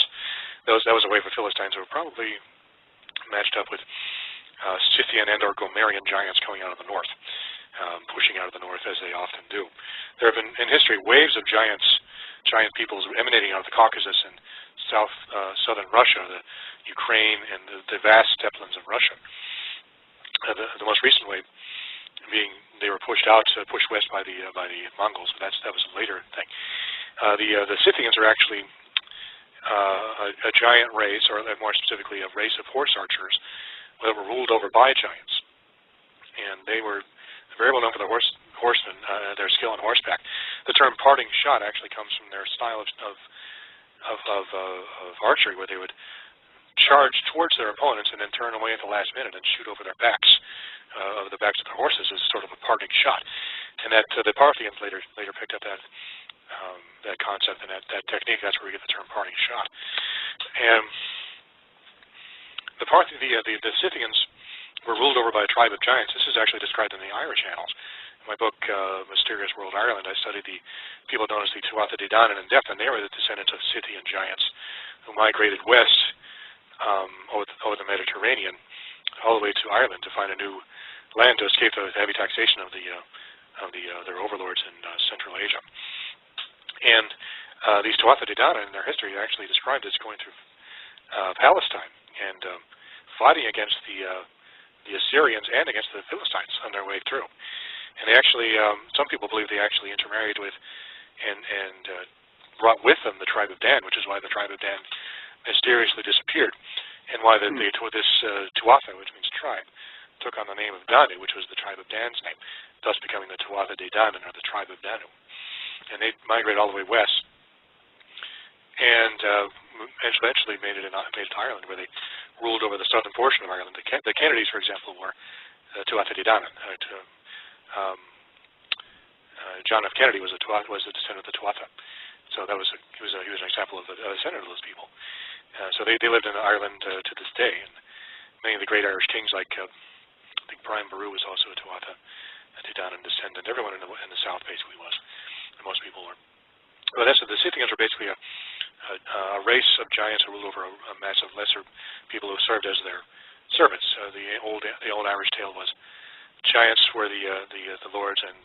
That was a wave of Philistines who were probably matched up with Scythian and or Gomerian giants coming out of the north, pushing out of the north as they often do. There have been in history waves of giant peoples emanating out of the Caucasus and southern Russia, the Ukraine, and the vast steppelands of Russia. The most recent wave being they were pushed west by the Mongols, but that was a later thing. The Scythians are actually a giant race, or more specifically a race of horse archers that were ruled over by giants. And they were very well known for their horsemen, their skill on horseback. The term parting shot actually comes from their style of archery, where they would charge towards their opponents and then turn away at the last minute and shoot over their backs, of the backs of their horses, as sort of a parting shot. And that the Parthians later picked up that concept and that technique. That's where we get the term parting shot. And the Scythians were ruled over by a tribe of giants. This is actually described in the Irish annals. In my book, Mysterious World Ireland, I studied the people known as the Tuatha De Danann in depth, and they were the descendants of Scythian giants who migrated west over the Mediterranean all the way to Ireland to find a new land to escape the heavy taxation of their overlords in Central Asia. And these Tuatha De Danann in their history are actually described as going through Palestine and fighting against the Assyrians and against the Philistines on their way through. And they actually, some people believe they actually intermarried with and brought with them the tribe of Dan, which is why the tribe of Dan mysteriously disappeared, and why this Tuatha, which means tribe, took on the name of Danu, which was the tribe of Dan's name, thus becoming the Tuatha De Danann, or the tribe of Danu. And they migrated all the way west, and eventually made it to Ireland, where they ruled over the southern portion of Ireland. The Kennedys, for example, were Tuatha De Danann. John F. Kennedy was a descendant of the Tuatha, so he was an example of a descendant of those people. So they lived in Ireland to this day, and many of the great Irish kings, like I think Brian Boru was also a Tuatha De Danann descendant. Everyone in the South basically was, and most people were. But the Scythians were basically a race of giants who ruled over a mass of lesser people who served as their servants. The old Irish tale was giants were the lords, and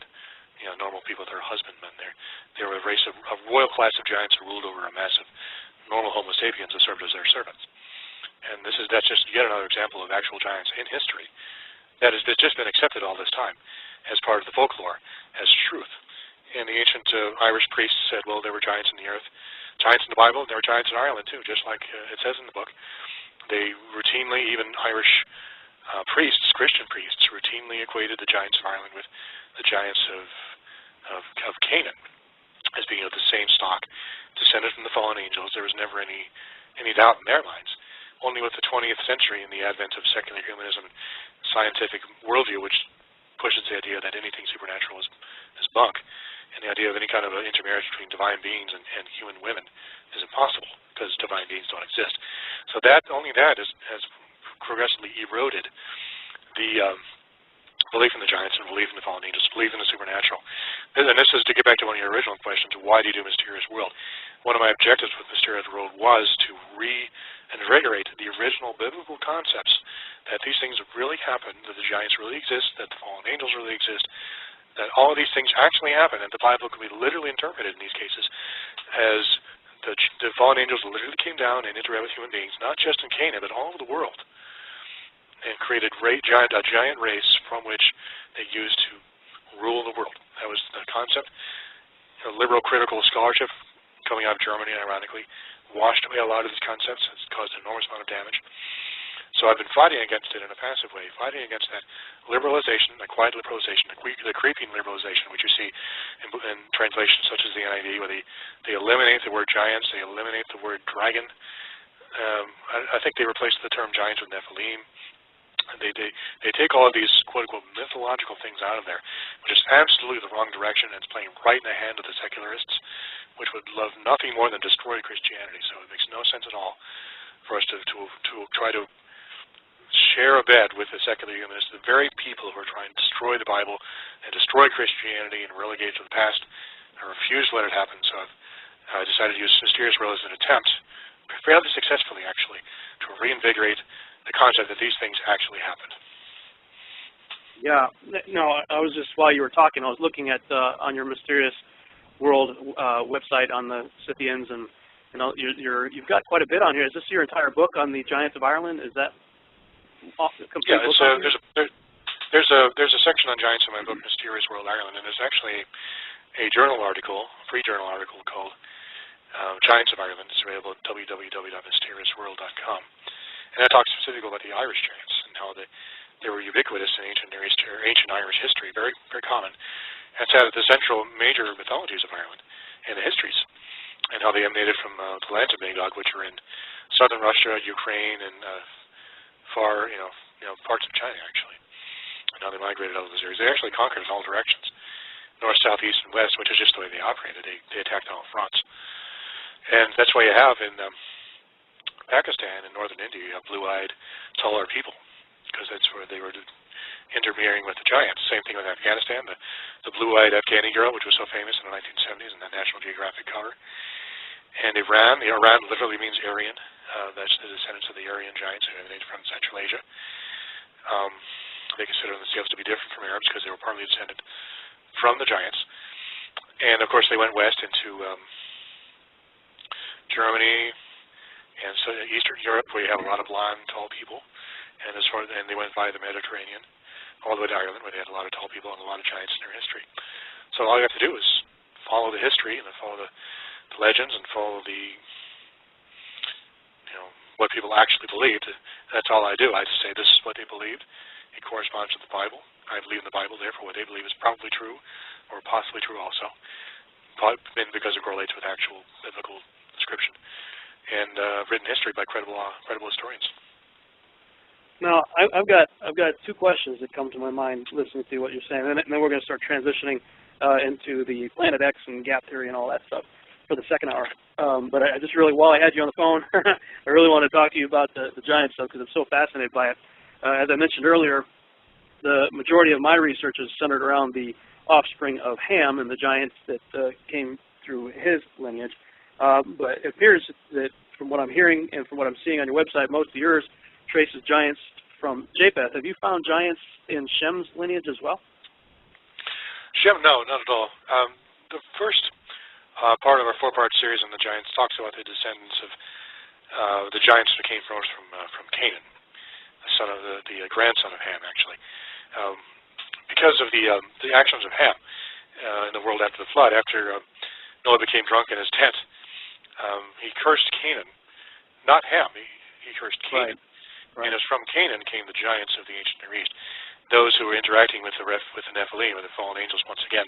normal people, their husbandmen. They were a race of royal class of giants who ruled over a mass of normal Homo sapiens who served as their servants. And that's just yet another example of actual giants in history that has just been accepted all this time as part of the folklore, as truth. And the ancient Irish priests said, well, there were giants in the earth, giants in the Bible, and there were giants in Ireland too, just like it says in the book. They routinely, even Irish priests, Christian priests, routinely equated the giants of Ireland with the giants of Canaan as being of the same stock, descended from the fallen angels. There was never any doubt in their minds. Only with the 20th century and the advent of secular humanism and scientific worldview, which pushes the idea that anything supernatural is bunk, and the idea of any kind of an intermarriage between divine beings and human women is impossible, because divine beings don't exist. So only that has progressively eroded the belief in the giants and belief in the fallen angels, belief in the supernatural. And this is to get back to one of your original questions, why do you do Mysterious World? One of my objectives with Mysterious World was to reinvigorate the original biblical concepts that these things really happen, that the giants really exist, that the fallen angels really exist, that all of these things actually happen, and the Bible can be literally interpreted in these cases as the fallen angels literally came down and interacted with human beings, not just in Canaan, but all over the world, and created a giant race from which they used to rule the world. That was the concept. Liberal critical scholarship coming out of Germany, ironically, washed away a lot of these concepts. It's caused an enormous amount of damage. So I've been fighting against it in a passive way, fighting against that liberalization, the quiet liberalization, the creeping liberalization, which you see in translations such as the NIV, where they eliminate the word giants, they eliminate the word dragon. I think they replaced the term giants with Nephilim. They take all of these quote-unquote mythological things out of there, which is absolutely the wrong direction, and it's playing right in the hand of the secularists, which would love nothing more than destroy Christianity. So it makes no sense at all for us to try to share a bed with the secular humanists, the very people who are trying to destroy the Bible and destroy Christianity and relegate it to the past. I refuse to let it happen, so I've decided to use Mysterious World as an attempt, fairly successfully actually, to reinvigorate the concept that these things actually happened. Yeah, no, I was just, while you were talking, I was looking at on your Mysterious World website on the Scythians, and you've got quite a bit on here. Is this your entire book on the Giants of Ireland? Is that complete? Yeah, there's a section on giants in my book, Mysterious World Ireland, and there's actually a journal article, a free journal article called Giants of Ireland. It's available at www.mysteriousworld.com. And that talks specifically about the Irish giants and how they were ubiquitous in ancient Near East or ancient Irish history, very, very common. And it's at the central major mythologies of Ireland and the histories, and how they emanated from the lands of Magog, which are in southern Russia, Ukraine, and far, parts of China, actually. And how they migrated out of those areas. They actually conquered in all directions, north, south, east, and west, which is just the way they operated. They attacked on all fronts. And that's why you have in Pakistan and northern India, you have blue-eyed, taller people, because that's where they were intermarrying with the giants. Same thing with Afghanistan, the blue-eyed Afghani girl, which was so famous in the 1970s in that National Geographic cover. And Iran literally means Aryan. That's the descendants of the Aryan giants who emanated from Central Asia. They consider themselves to be different from Arabs because they were partly descended from the giants. And of course they went west into Germany and so Eastern Europe, where you have a lot of blonde, tall people. And they went via the Mediterranean, all the way to Ireland, where they had a lot of tall people and a lot of giants in their history. So all you have to do is follow the history and then follow the legends and follow what people actually believed. That's all I do. I just say this is what they believed. It corresponds to the Bible. I believe in the Bible, therefore what they believe is probably true, or possibly true also, because it correlates with actual biblical description and written history by credible historians. Now, I've got two questions that come to my mind listening to what you're saying, and then we're going to start transitioning into the Planet X and gap theory and all that stuff for the second hour. But I just really, while I had you on the phone, I really want to talk to you about the giant stuff because I'm so fascinated by it. As I mentioned earlier, the majority of my research is centered around the offspring of Ham and the giants that came through his lineage. But it appears that from what I'm hearing and from what I'm seeing on your website, most of yours traces giants from Japheth. Have you found giants in Shem's lineage as well? Shem, no, not at all. The first part of our four-part series on the giants talks about the descendants of the giants that came from Canaan, the son of the grandson of Ham, actually. Because of the actions of Ham in the world after the flood, after Noah became drunk in his tent, he cursed Canaan, not Ham. He cursed Canaan. Right. And as from Canaan came the giants of the ancient Near East, those who were interacting with the Nephilim, or the fallen angels once again,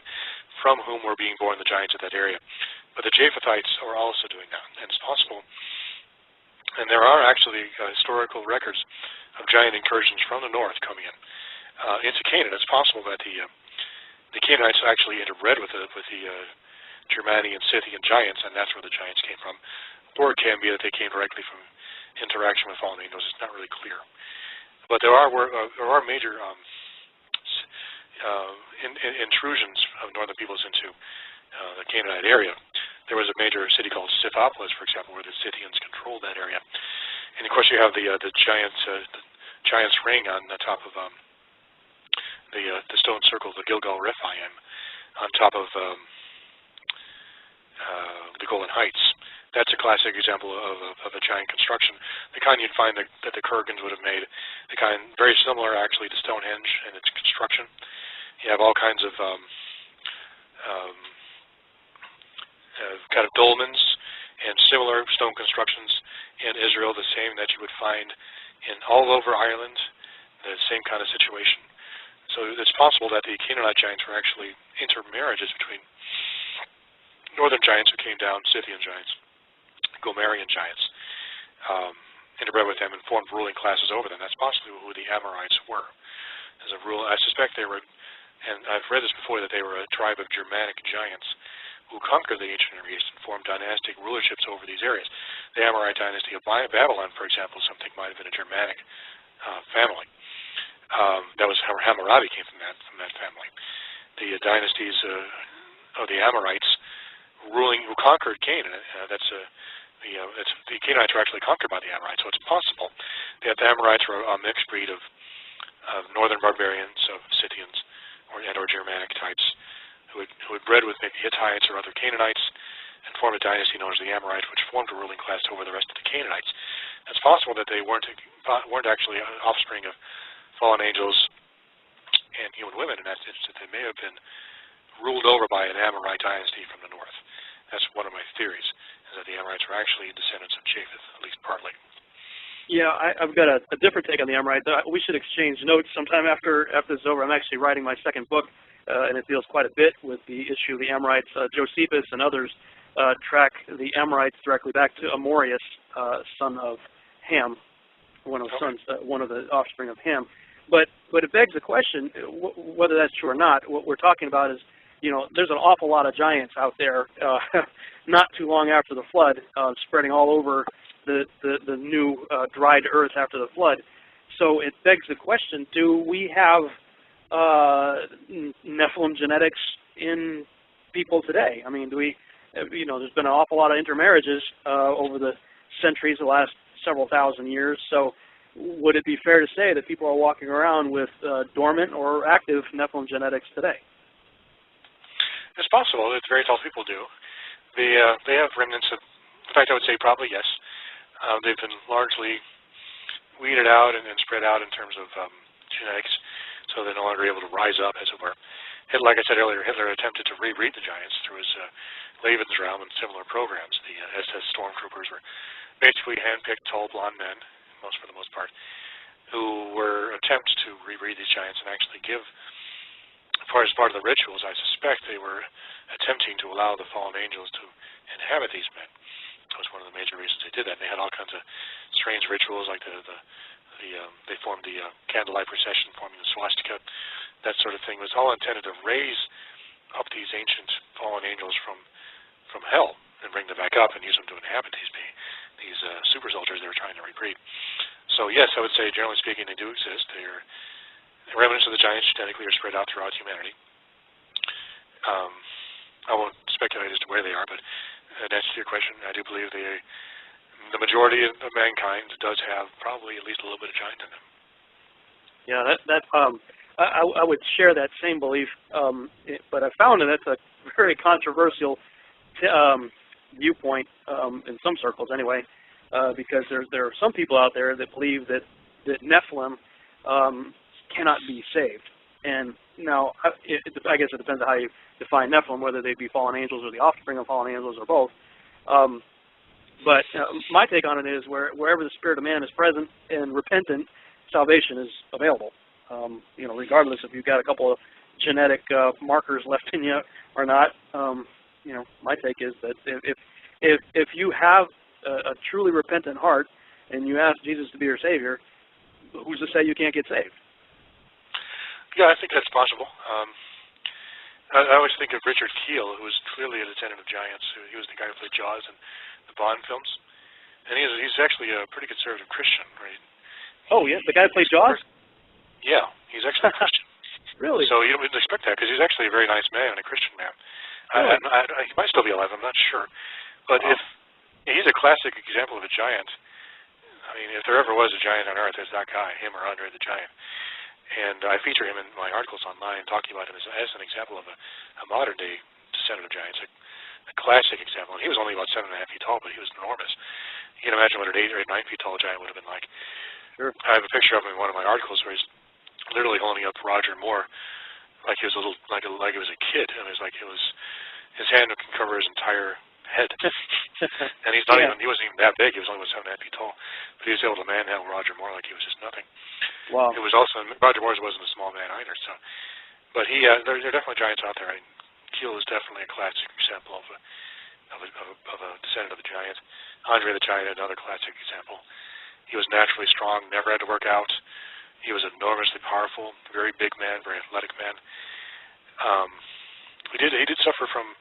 from whom were being born the giants of that area. But the Japhethites are also doing that, and it's possible. And there are actually historical records of giant incursions from the north coming in into Canaan. It's possible that the Canaanites actually interbred with the Germani and Scythian giants, and that's where the giants came from. Or it can be that they came directly from interaction with fallen angels. It's not really clear. But there are major intrusions of northern peoples into the Canaanite area. There was a major city called Scythopolis, for example, where the Scythians controlled that area. And of course, you have the giant's ring on the top of the stone circle, the Gilgal Rephaim, on top of the Golan Heights. That's a classic example of a giant construction, the kind you'd find that the Kurgans would have made, the kind very similar actually to Stonehenge in its construction. You have all kinds of kind of dolmens and similar stone constructions in Israel, the same that you would find in all over Ireland, the same kind of situation. So it's possible that the Canaanite giants were actually intermarriages between northern giants who came down, Scythian giants, Gomerian giants, interbred with them and formed ruling classes over them. That's possibly who the Amorites were. As a rule, I suspect they were, and I've read this before, that they were a tribe of Germanic giants who conquered the ancient Near East and formed dynastic rulerships over these areas. The Amorite dynasty of Babylon, for example, something might have been a Germanic family. That was how Hammurabi came from that family. The dynasties of the Amorites who conquered Canaan. The Canaanites were actually conquered by the Amorites, so it's possible that the Amorites were a mixed breed of northern barbarians, of Scythians, or Germanic types, who had bred with maybe Hittites or other Canaanites, and formed a dynasty known as the Amorites, which formed a ruling class over the rest of the Canaanites. It's possible that they weren't actually offspring of fallen angels and human women, in that sense that they may have been ruled over by an Amorite dynasty from the north. That's one of my theories, is that the Amorites actually descendants of Japheth, at least partly. Yeah, I've got a different take on the Amorites. We should exchange notes sometime after this is over. I'm actually writing my second book, and it deals quite a bit with the issue of the Amorites. Josephus and others track the Amorites directly back to Amorius, son of Ham, one of the offspring of Ham. But it begs the question, whether that's true or not. What we're talking about is, there's an awful lot of giants out there, not too long after the flood, spreading all over the new dried earth after the flood. So it begs the question, do we have Nephilim genetics in people today? I mean, do we, there's been an awful lot of intermarriages over the centuries, the last several thousand years. So would it be fair to say that people are walking around with dormant or active Nephilim genetics today? It's possible. It's very tall people do. They have remnants of, in fact, I would say probably yes. They've been largely weeded out and spread out in terms of genetics, so they're no longer able to rise up, as it were. Like I said earlier, Hitler attempted to rebreed the giants through his Lebensraum and similar programs. The SS stormtroopers were basically hand-picked, tall, blonde men, for the most part, who were attempts to rebreed these giants and actually give, as part of the rituals, I suspect they were attempting to allow the fallen angels to inhabit these men. That was one of the major reasons they did that. They had all kinds of strange rituals, like they formed the candlelight procession, forming the swastika, that sort of thing. It was all intended to raise up these ancient fallen angels from hell and bring them back up and use them to inhabit these super soldiers they were trying to rebreed. So yes, I would say, generally speaking, they do exist. They're remnants of the giants genetically are spread out throughout humanity. I won't speculate as to where they are, but in answer to your question, I do believe the majority of mankind does have probably at least a little bit of giant in them. Yeah, I would share that same belief, but I found that that's a very controversial viewpoint in some circles, anyway, because there are some people out there that believe that Nephilim cannot be saved. And now, I guess it depends on how you define Nephilim, whether they be fallen angels or the offspring of fallen angels or both. But my take on it is wherever the spirit of man is present and repentant, salvation is available. Regardless if you've got a couple of genetic markers left in you or not. My take is that if you have a truly repentant heart and you ask Jesus to be your Savior, who's to say you can't get saved? Yeah, I think that's possible. I always think of Richard Keel, who was clearly a descendant of giants. He was the guy who played Jaws in the Bond films. And he's actually a pretty conservative Christian, right? Oh, yeah, the guy who played Jaws? Yeah, he's actually a Christian. Really? So you wouldn't expect that, because he's actually a very nice man and a Christian man. Really? He might still be alive, I'm not sure. But if he's a classic example of a giant. I mean, if there ever was a giant on Earth, it's that guy, him or Andre the Giant. And I feature him in my articles online, talking about him as an example of a modern-day descendant of giants, a classic example. And he was only about 7.5 feet tall, but he was enormous. You can imagine what an 8 or 9 feet tall giant would have been like. Sure. I have a picture of him in one of my articles where he's literally holding up Roger Moore like he was like he was a kid. And his hand can cover his entire head. And he's not he wasn't even that big. He was only about 7.5 feet tall. But he was able to manhandle Roger Moore like he was just nothing. Wow. It was also, Roger Moore wasn't a small man either. So, but there are definitely giants out there. Keel is definitely a classic example of a descendant of a giant. Andre the Giant, another classic example. He was naturally strong, never had to work out. He was enormously powerful, very big man, very athletic man. He did suffer from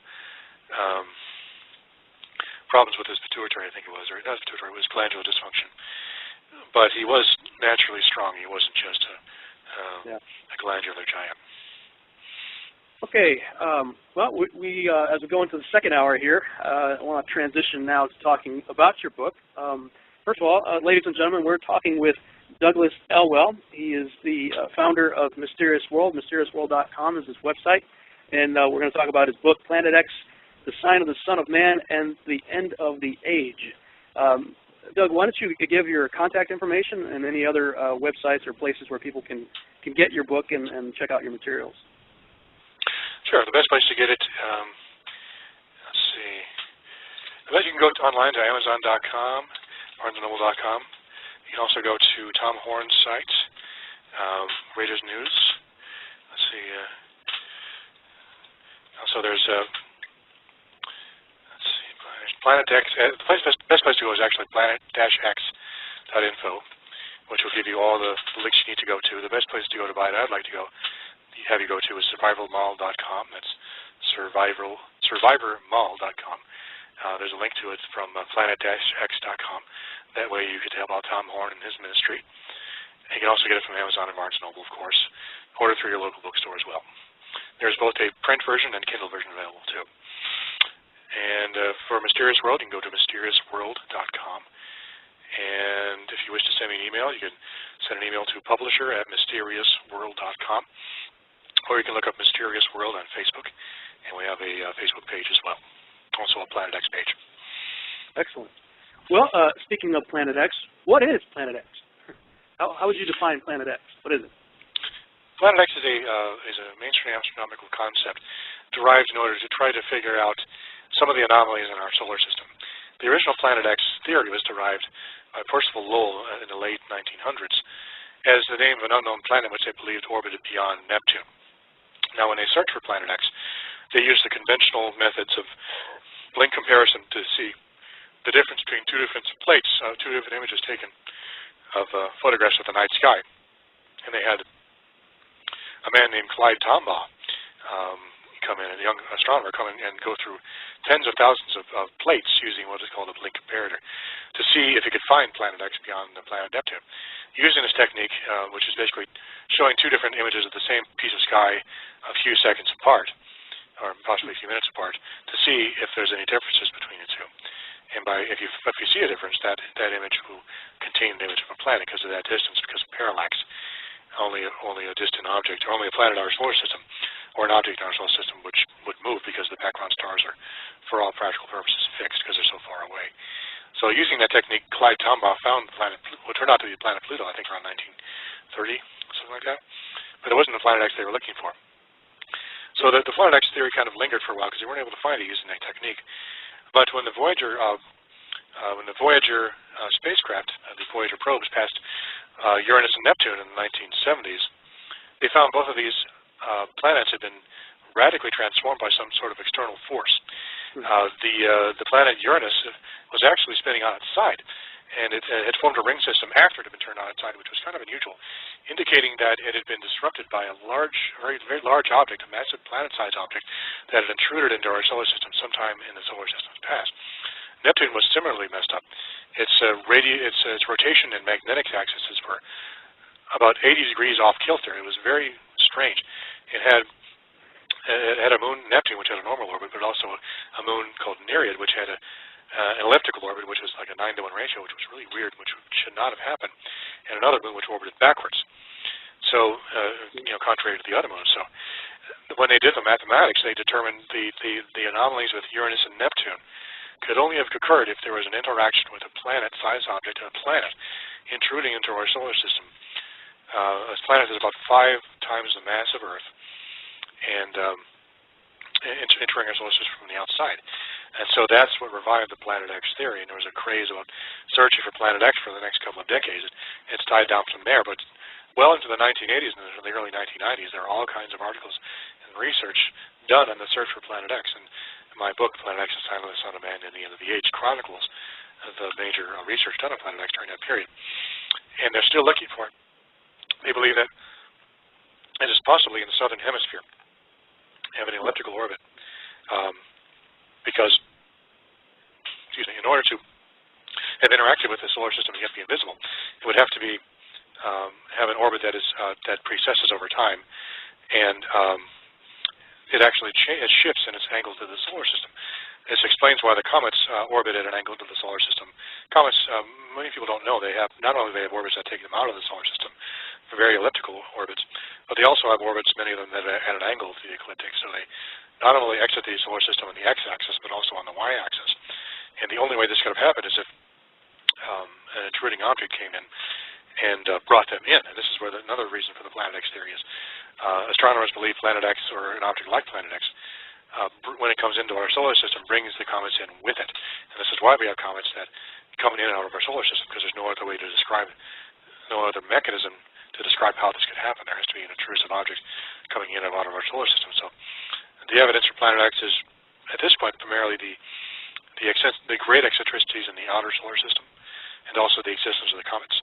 problems with his pituitary, I think it was, or not pituitary, it was glandular dysfunction. But he was naturally strong. He wasn't just a glandular giant. Okay. Well, we as we go into the second hour here, I want to transition now to talking about your book. First of all, ladies and gentlemen, we're talking with Douglas Elwell. He is the founder of Mysterious World. MysteriousWorld.com is his website. And we're going to talk about his book, Planet X, The Sign of the Son of Man, and the End of the Age. Doug, why don't you give your contact information and any other websites or places where people can get your book and check out your materials? Sure. The best place to get it, let's see. But you can go online to Amazon.com, BarnesandNoble.com. You can also go to Tom Horn's site, Raiders News. Let's see. Also, there's Planet X. The best place to go is actually planet-x.info, which will give you all the links you need to go to. The best place to go to buy it, I'd like to have you go to is survivalmall.com. That's survivormall.com. There's a link to it from planet-x.com. That way you get to help out Tom Horn and his ministry. And you can also get it from Amazon and Barnes & Noble, of course. Order through your local bookstore as well. There's both a print version and Kindle version available too. And for Mysterious World, you can go to mysteriousworld.com. And if you wish to send me an email, you can send an email to publisher@mysteriousworld.com. Or you can look up Mysterious World on Facebook, and we have a Facebook page as well. Also a Planet X page. Excellent. Well, speaking of Planet X, what is Planet X? How would you define Planet X? What is it? Planet X is a mainstream astronomical concept derived in order to try to figure out some of the anomalies in our solar system. The original Planet X theory was derived by Percival Lowell in the late 1900s as the name of an unknown planet which they believed orbited beyond Neptune. Now, when they searched for Planet X, they used the conventional methods of blink comparison to see the difference between two different plates, two different images taken of photographs of the night sky. And they had a man named Clyde Tombaugh come in, a young astronomer, come in and go through tens of thousands of plates using what is called a blink comparator to see if he could find Planet X beyond the planet Neptune. Using this technique, which is basically showing two different images of the same piece of sky a few seconds apart, or possibly a few minutes apart, to see if there's any differences between the two. And if you see a difference, that image will contain the image of a planet because of that distance, because of parallax. Only a distant object, or only a planet in our solar system, or an object in our solar system which would move because the background stars are, for all practical purposes, fixed because they're so far away. So using that technique, Clyde Tombaugh found the planet, what turned out to be the planet Pluto, I think around 1930, something like that. But it wasn't the Planet X they were looking for. So the Planet X theory kind of lingered for a while because they weren't able to find it using that technique. But when the Voyager spacecraft, the Voyager probes, passed Uranus and Neptune in the 1970s, they found both of these planets had been radically transformed by some sort of external force. The planet Uranus was actually spinning on its side, and it had formed a ring system after it had been turned on its side, which was kind of unusual, indicating that it had been disrupted by a very large object, a massive planet-sized object that had intruded into our solar system sometime in the solar system's past. Neptune was similarly messed up. Its rotation and magnetic axes were about 80 degrees off kilter. It was very strange. It had a moon, Neptune, which had a normal orbit, but also a moon called Nereid, which had an elliptical orbit, which was like a 9-to-1 ratio, which was really weird, which should not have happened, and another moon which orbited backwards. So, contrary to the other moons. So, when they did the mathematics, they determined the anomalies with Uranus and Neptune could only have occurred if there was an interaction with a planet-sized object and a planet intruding into our solar system. This planet is about 5 times the mass of Earth, and entering our solar system from the outside. And so that's what revived the Planet X theory, and there was a craze about searching for Planet X for the next couple of decades. It's died down from there, but well into the 1980s and the early 1990s, there are all kinds of articles and research done on the search for Planet X. And my book, Planet X, The Sign of the Son of Man and the End of the Age, chronicles the major research done on Planet X during that period. And they're still looking for it. They believe that it is possibly in the southern hemisphere, having an elliptical orbit, because, in order to have interacted with the solar system, you have to be invisible. It would have to be have an orbit that precesses over time, and it actually shifts in its angle to the solar system. This explains why the comets orbit at an angle to the solar system. Comets, many people don't know, they have not only they have orbits that take them out of the solar system, very elliptical orbits, but they also have orbits, many of them, that are at an angle to the ecliptic. So they not only exit the solar system on the x-axis, but also on the y-axis. And the only way this could have happened is if an intruding object came in and brought them in. And this is where another reason for the Planet X theory is. Astronomers believe Planet X, or an object like Planet X, when it comes into our solar system, brings the comets in with it. And this is why we have comets that come in and out of our solar system, because there's no other way to describe, no other mechanism to describe how this could happen. There has to be an intrusive object coming in and out of our solar system. So the evidence for Planet X is, at this point, primarily the great eccentricities in the outer solar system, and also the existence of the comets.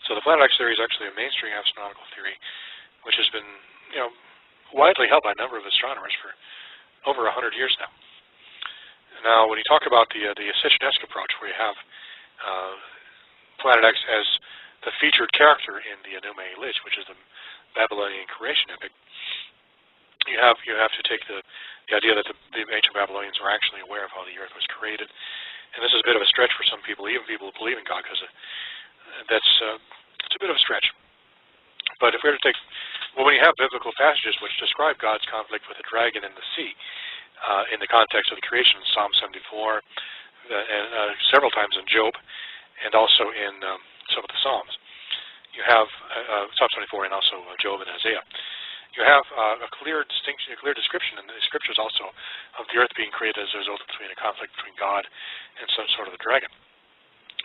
So the Planet X theory is actually a mainstream astronomical theory, which has been, widely held by a number of astronomers for over 100 years now. Now, when you talk about the Sitchin-esque approach, where you have Planet X as the featured character in the Enuma Elish, which is the Babylonian creation epic, you have to take the idea that the ancient Babylonians were actually aware of how the earth was created. And this is a bit of a stretch for some people, even people who believe in God, because it's a bit of a stretch. But if we were to take, when you have biblical passages which describe God's conflict with the dragon in the sea, in the context of the creation, Psalm 74, and several times in Job, and also in some of the Psalms, you have Psalm 74 and also Job and Isaiah. You have a clear distinction, a clear description in the scriptures also of the earth being created as a result of a conflict between God and some sort of a dragon.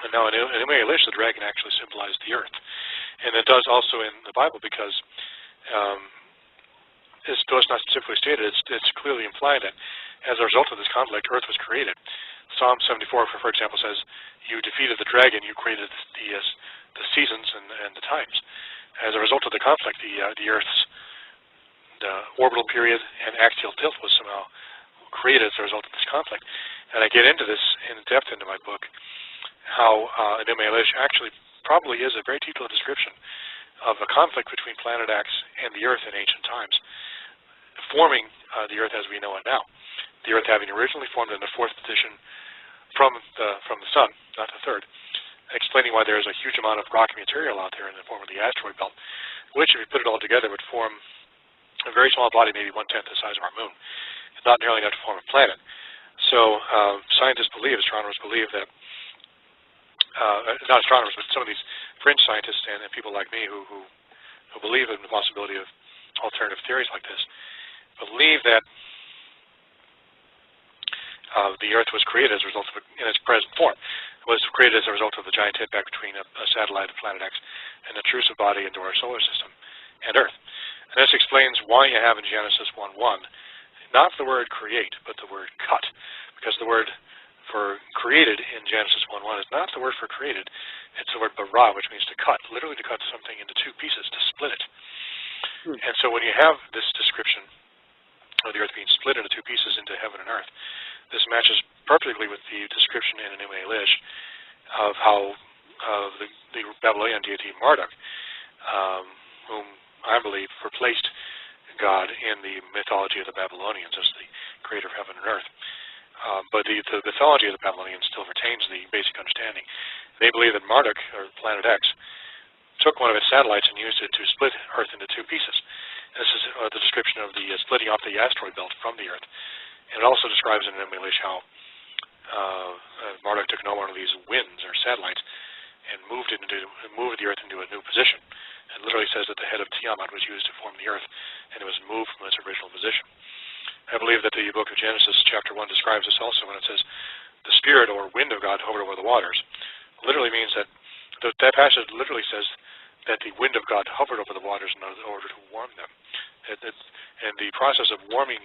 And now in Enuma Elish, the dragon actually symbolized the earth. And it does also in the Bible, because though it's not specifically stated, it's clearly implied that as a result of this conflict, earth was created. Psalm 74, for example, says, "You defeated the dragon, you created the seasons and the times." As a result of the conflict, the earth's orbital period and axial tilt was somehow created as a result of this conflict. And I get into this in depth into my book, how Enuma Elish actually probably is a very detailed description of a conflict between Planet X and the Earth in ancient times, forming the Earth as we know it now. The Earth having originally formed in the fourth position from the Sun, not the third, explaining why there is a huge amount of rocky material out there in the form of the asteroid belt, which, if you put it all together, would form a very small body, maybe 1/10 the size of our moon. It's not nearly enough to form a planet. So scientists believe, astronomers believe that, not astronomers, but some of these fringe scientists and people like me who believe in the possibility of alternative theories like this, believe that the Earth was created as a result of, in its present form, was created as a result of the giant hit back between a satellite of Planet X and an intrusive body into our solar system and Earth. And this explains why you have in Genesis 1:1 not the word create, but the word cut. Because the word for created in Genesis 1:1 is not the word for created, it's the word bara, which means to cut, literally to cut something into two pieces, to split it. And so when you have this description of the earth being split into two pieces into heaven and earth, this matches perfectly with the description in Enuma Elish of how the Babylonian deity Marduk, whom I believe replaced God in the mythology of the Babylonians as the creator of heaven and earth. But the mythology of the Babylonians still retains the basic understanding. They believe that Marduk, or Planet X, took one of its satellites and used it to split Earth into two pieces. This is the description of the splitting off the asteroid belt from the Earth. And it also describes in Enuma Elish how Marduk took another one of these winds or satellites and moved the Earth into a new position. It literally says that the head of Tiamat was used to form the Earth, and it was moved from its original position. I believe that the book of Genesis, chapter 1, describes this also when it says, the spirit or wind of God hovered over the waters. Literally means that, that passage literally says that the wind of God hovered over the waters in order to warm them. And the process of warming,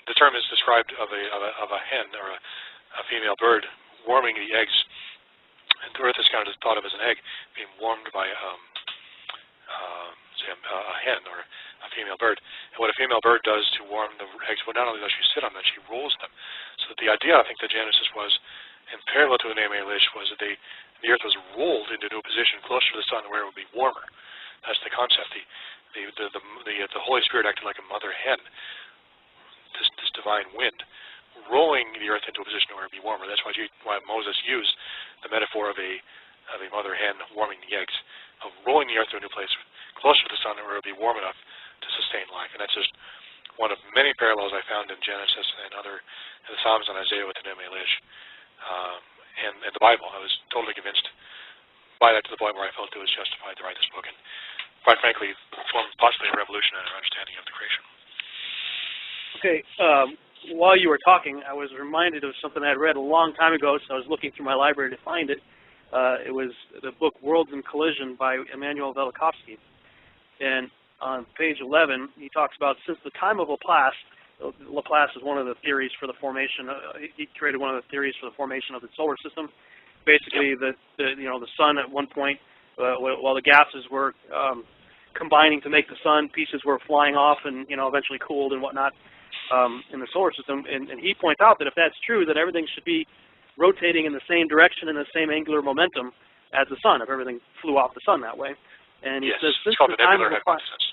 the term is described of a hen or a female bird warming the eggs. And the earth is kind of thought of as an egg being warmed by a hen or a female bird. And what a female bird does to warm the eggs, well, not only does she sit on them, she rolls them. So that the idea, I think, that Genesis was, in parallel to the Enuma Elish, was that the earth was rolled into a new position closer to the sun where it would be warmer. That's the concept. The Holy Spirit acted like a mother hen, this divine wind, rolling the earth into a position where it would be warmer. That's why Moses used the metaphor of a mother hen warming the eggs, of rolling the earth to a new place closer to the sun where it would be warm enough to sustain life. And that's just one of many parallels I found in Genesis and in the Psalms and Isaiah with the Enuma Elish. And the Bible. I was totally convinced by that to the point where I felt it was justified to write this book, and quite frankly, formed possibly a revolution in our understanding of the creation. Okay, while you were talking, I was reminded of something I had read a long time ago, so I was looking through my library to find it. It was the book Worlds in Collision by Immanuel Velikovsky. And on page 11, he talks about since the time of Laplace is one of the theories for the formation, he created one of the theories for the formation of the solar system. Basically, the sun at one point, while the gases were combining to make the sun, pieces were flying off and eventually cooled and whatnot in the solar system. And he points out that if that's true, that everything should be rotating in the same direction and the same angular momentum as the sun, if everything flew off the sun that way. And he says, it's called the nebular hypothesis.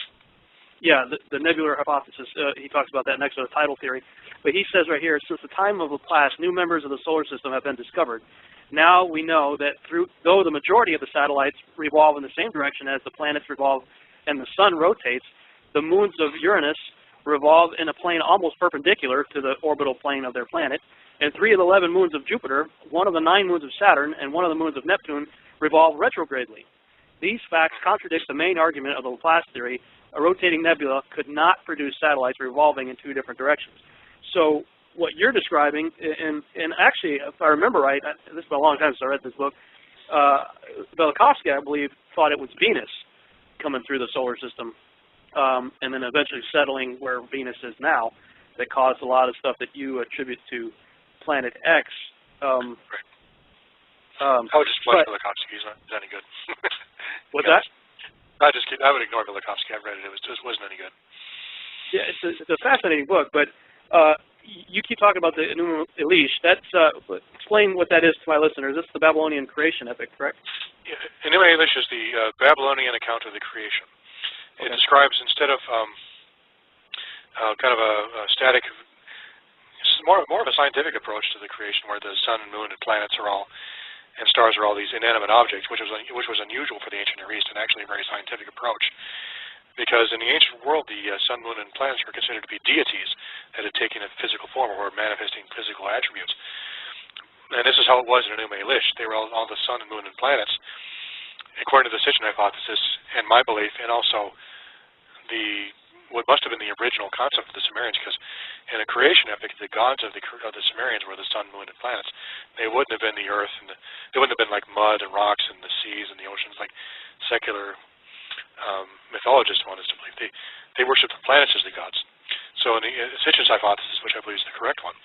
Yeah, the nebular hypothesis. He talks about that next to the tidal theory. But he says right here, since the time of Laplace, new members of the solar system have been discovered. Now we know that though the majority of the satellites revolve in the same direction as the planets revolve and the sun rotates, the moons of Uranus revolve in a plane almost perpendicular to the orbital plane of their planet, and 3 of the 11 moons of Jupiter, 1 of the 9 moons of Saturn, and 1 of the moons of Neptune revolve retrogradely. These facts contradict the main argument of the Laplace theory. A rotating nebula could not produce satellites revolving in 2 different directions. So what you're describing, and actually, if I remember right, this has been a long time since I read this book, Velikovsky, I believe, thought it was Venus coming through the solar system, and then eventually settling where Venus is now, that caused a lot of stuff that you attribute to Planet X. Right. I would just flush Velikovsky. He's not any good. What's that? I would ignore Velikovsky. I've read it. It just wasn't any good. Yeah, it's a fascinating book, but you keep talking about the Enuma Elish. That's explain what that is to my listeners. This is the Babylonian creation epic, correct? Yeah, Enuma Elish is the Babylonian account of the creation. It describes, instead of kind of a static, more of a scientific approach to the creation, where the sun and moon and planets are all, and stars are all these inanimate objects, which was unusual for the ancient Near East, and actually a very scientific approach. Because in the ancient world, the sun, moon, and planets were considered to be deities that had taken a physical form or were manifesting physical attributes. And this is how it was in Enuma Elish. They were all the sun and moon and planets, according to the Sitchin hypothesis, and my belief, and also what must have been the original concept of the Sumerians, because in a creation epic, the gods of the Sumerians were the sun, moon, and planets. They wouldn't have been the earth, and they wouldn't have been like mud and rocks and the seas and the oceans like secular mythologists want us to believe. They worship the planets as the gods. So in the Sitchin's hypothesis, which I believe is the correct one,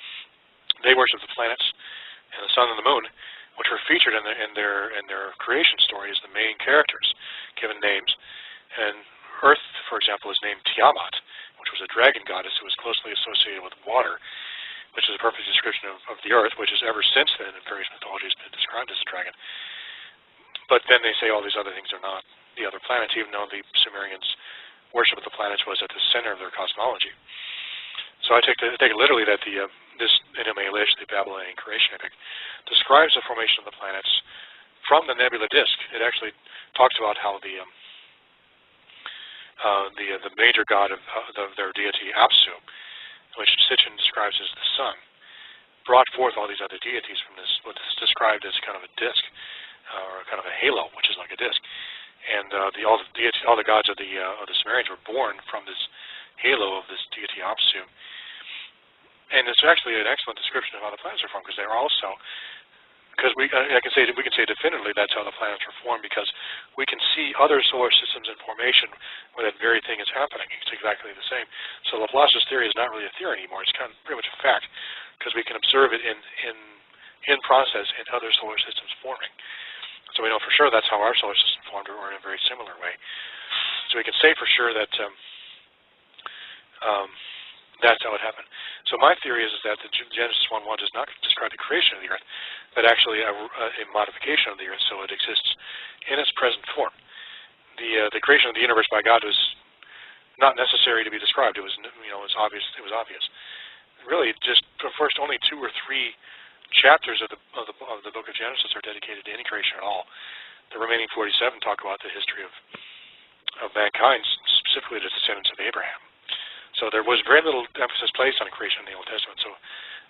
they worship the planets and the sun and the moon, which were featured in their creation story as the main characters, given names. And Earth, for example, is named Tiamat, which was a dragon goddess who was closely associated with water, which is a perfect description of the Earth, which has ever since then in various mythologies been described as a dragon. But then they say all these other things are not the other planets, even though the Sumerians' worship of the planets was at the center of their cosmology. So I take it literally that this Enuma Elish, the Babylonian creation epic, describes the formation of the planets from the nebula disk. It actually talks about how the major god of their deity, Apsu, which Sitchin describes as the sun, brought forth all these other deities from this, what is described as kind of a disk, or kind of a halo, which is like a disk. And all the gods of the Sumerians were born from this halo of this deity Apsu. And it's actually an excellent description of how the planets are formed, because they're also, we can say definitively that's how the planets were formed, because we can see other solar systems in formation where that very thing is happening. It's exactly the same. So Laplace's theory is not really a theory anymore. It's kind of pretty much a fact, because we can observe it in process in other solar systems forming. So we know for sure that's how our solar system formed, or in a very similar way. So we can say for sure that that's how it happened. So my theory is that the Genesis 1:1 does not describe the creation of the Earth, but actually a modification of the Earth, so it exists in its present form. The creation of the universe by God was not necessary to be described. It was obvious. It was obvious. Really, just the first only 2 or 3 chapters of the book of Genesis are dedicated to any creation at all. The remaining 47 talk about the history of mankind, specifically the descendants of Abraham. So there was very little emphasis placed on creation in the Old Testament. So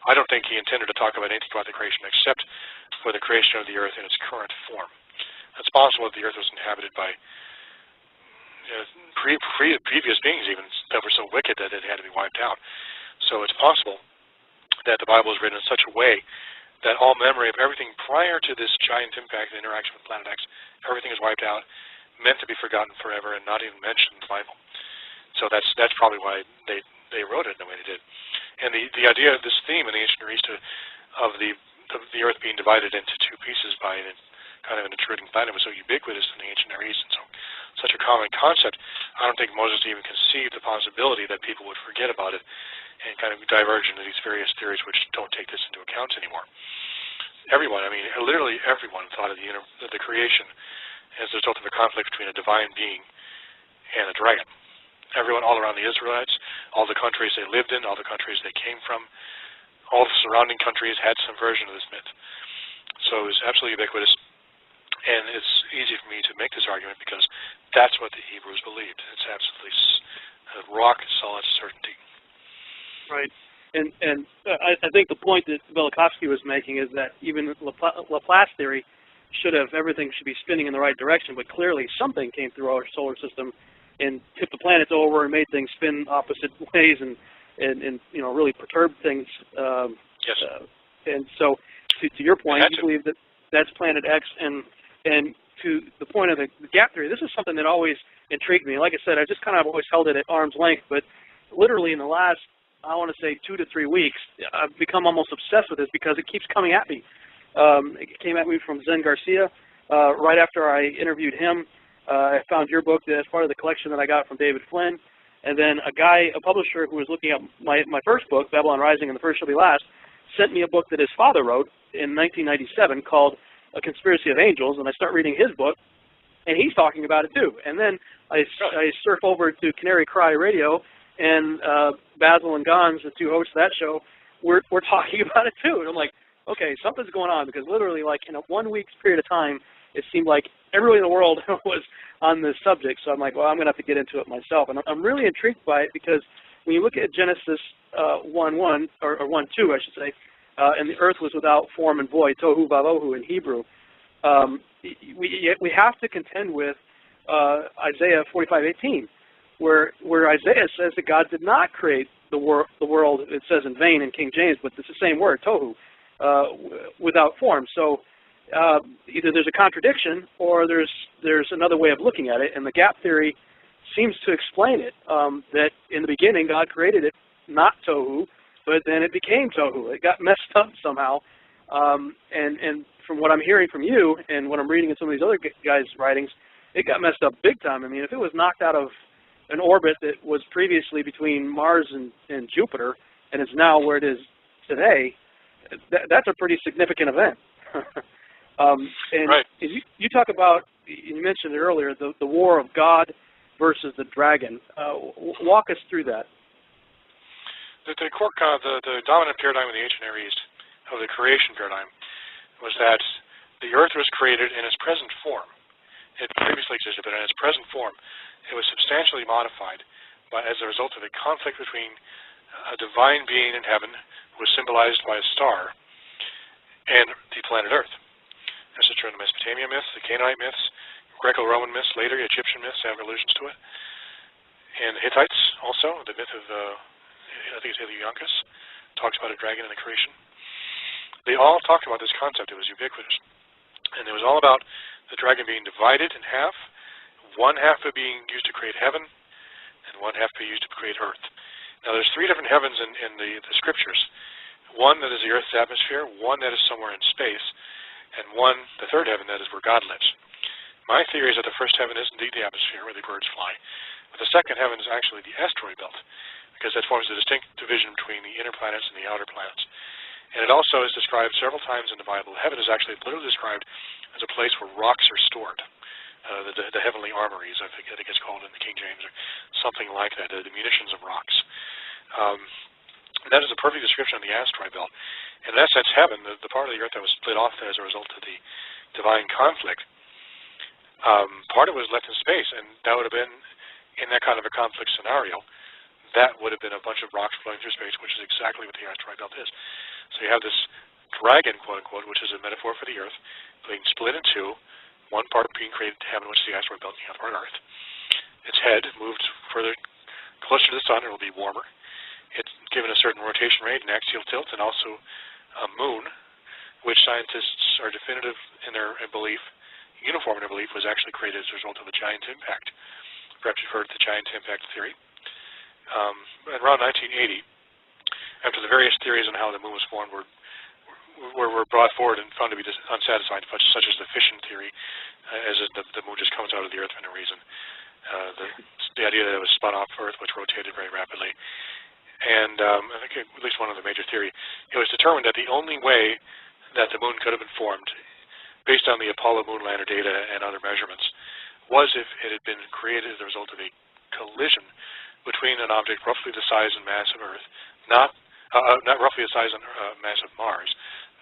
I don't think he intended to talk about anything about the creation except for the creation of the earth in its current form. It's possible that the earth was inhabited by previous beings even that were so wicked that it had to be wiped out. So it's possible that the Bible is written in such a way that all memory of everything prior to this giant impact and interaction with Planet X, everything is wiped out, meant to be forgotten forever, and not even mentioned in the Bible. So that's probably why they wrote it in the way they did. And the idea of this theme in the ancient Near East of the Earth being divided into two pieces by kind of an intruding planet was so ubiquitous in the ancient Near East, and so such a common concept. I don't think Moses even conceived the possibility that people would forget about it and kind of diverge into these various theories which don't take this into account anymore. Everyone, I mean, literally everyone thought of the creation as a result of a conflict between a divine being and a dragon. Everyone all around the Israelites, all the countries they lived in, all the countries they came from, all the surrounding countries had some version of this myth. So it was absolutely ubiquitous, and it's easy for me to make this argument because that's what the Hebrews believed. It's absolutely rock-solid certainty. Right. And I think the point that Velikovsky was making is that even Laplace theory everything should be spinning in the right direction, but clearly something came through our solar system and tipped the planets over and made things spin opposite ways and really perturbed things. Yes. And so, to your point, you believe that that's Planet X, and to the point of the gap theory, this is something that always intrigued me. Like I said, I just kind of always held it at arm's length, but literally in the last, I want to say 2 to 3 weeks, I've become almost obsessed with this because it keeps coming at me. It came at me from Zen Garcia right after I interviewed him. I found your book as part of the collection that I got from David Flynn. And then a publisher who was looking at my first book, Babylon Rising and the First Shall Be Last, sent me a book that his father wrote in 1997 called A Conspiracy of Angels, and I start reading his book, and he's talking about it too. And then I surf over to Canary Cry Radio, and Basil and Gons, the two hosts of that show, we're talking about it too. And I'm like, okay, something's going on, because literally, like, in a 1 week's period of time, it seemed like everybody in the world was on this subject. So I'm like, well, I'm going to have to get into it myself. And I'm really intrigued by it because when you look at Genesis 1:1, or 1:2, I should say, and the earth was without form and void, tohu vavohu in Hebrew, we have to contend with Isaiah 45:18, where Isaiah says that God did not create the world. It says in vain in King James, but it's the same word, tohu, without form. So either there's a contradiction or there's another way of looking at it, and the gap theory seems to explain it, that in the beginning God created it not tohu, but then it became tohu. It got messed up somehow, and from what I'm hearing from you and what I'm reading in some of these other guys' writings, it got messed up big time. I mean, if it was knocked out of an orbit that was previously between Mars and Jupiter, and is now where it is today, that's a pretty significant event. And right. You talk about, you mentioned it earlier, the war of God versus the dragon. Walk us through that. The dominant paradigm in the ancient Near East of the creation paradigm was that the earth was created in its present form. It previously existed, but in its present form, it was substantially modified as a result of a conflict between a divine being in heaven, who was symbolized by a star, and the planet Earth. This is true in the Mesopotamia myths, the Canaanite myths, Greco-Roman myths, later Egyptian myths have allusions to it. And the Hittites also, the myth of, I think it's Ilionkos, talks about a dragon in the creation. They all talked about this concept. It was ubiquitous. And it was all about the dragon being divided in half, one half of being used to create heaven, and one half being used to create earth. Now there's 3 different heavens in the scriptures. One that is the earth's atmosphere, one that is somewhere in space, and one, the third heaven, that is where God lives. My theory is that the first heaven is indeed the atmosphere where the birds fly, but the second heaven is actually the asteroid belt, because that forms a distinct division between the inner planets and the outer planets. And it also is described several times in the Bible. Heaven is actually literally described as a place where rocks are stored. The heavenly armories, I think it's called in the King James, or something like that, the munitions of rocks. That is a perfect description of the asteroid belt. In that sense, heaven, the part of the earth that was split off as a result of the divine conflict, part of it was left in space, and that would have been, in that kind of a conflict scenario, that would have been a bunch of rocks flowing through space, which is exactly what the asteroid belt is. So you have this dragon, quote-unquote, which is a metaphor for the earth, being split in two, one part being created to heaven, which is the asteroid belt, and the other part earth. Its head moved further, closer to the sun, it will be warmer, it's given a certain rotation rate and axial tilt, and also a moon, which scientists are definitive in their belief, uniform in their belief, was actually created as a result of a giant impact. Perhaps you've heard of the giant impact theory. Around 1980, after the various theories on how the moon was formed were brought forward and found to be unsatisfying, such as the fission theory, as the moon just comes out of the Earth for no reason. The idea that it was spun off Earth, which rotated very rapidly. And I think at least one of the major theory, it was determined that the only way that the moon could have been formed, based on the Apollo moonlander data and other measurements, was if it had been created as a result of a collision between an object roughly the size and mass of Earth, not roughly the size and mass of Mars,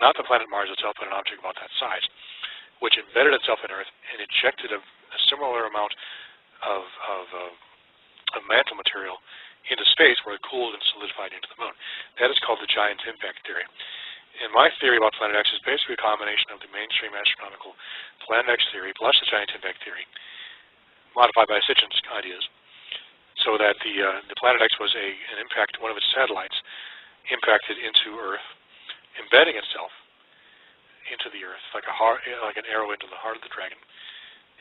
not the planet Mars itself, but an object about that size, which embedded itself in Earth and ejected a similar amount of mantle material into space where it cooled and solidified into the moon. That is called the giant impact theory. And my theory about Planet X is basically a combination of the mainstream astronomical Planet X theory plus the giant impact theory, modified by Sitchin's ideas, so that the Planet X was an impact, one of its satellites impacted into Earth, embedding itself into the Earth like an arrow into the heart of the dragon,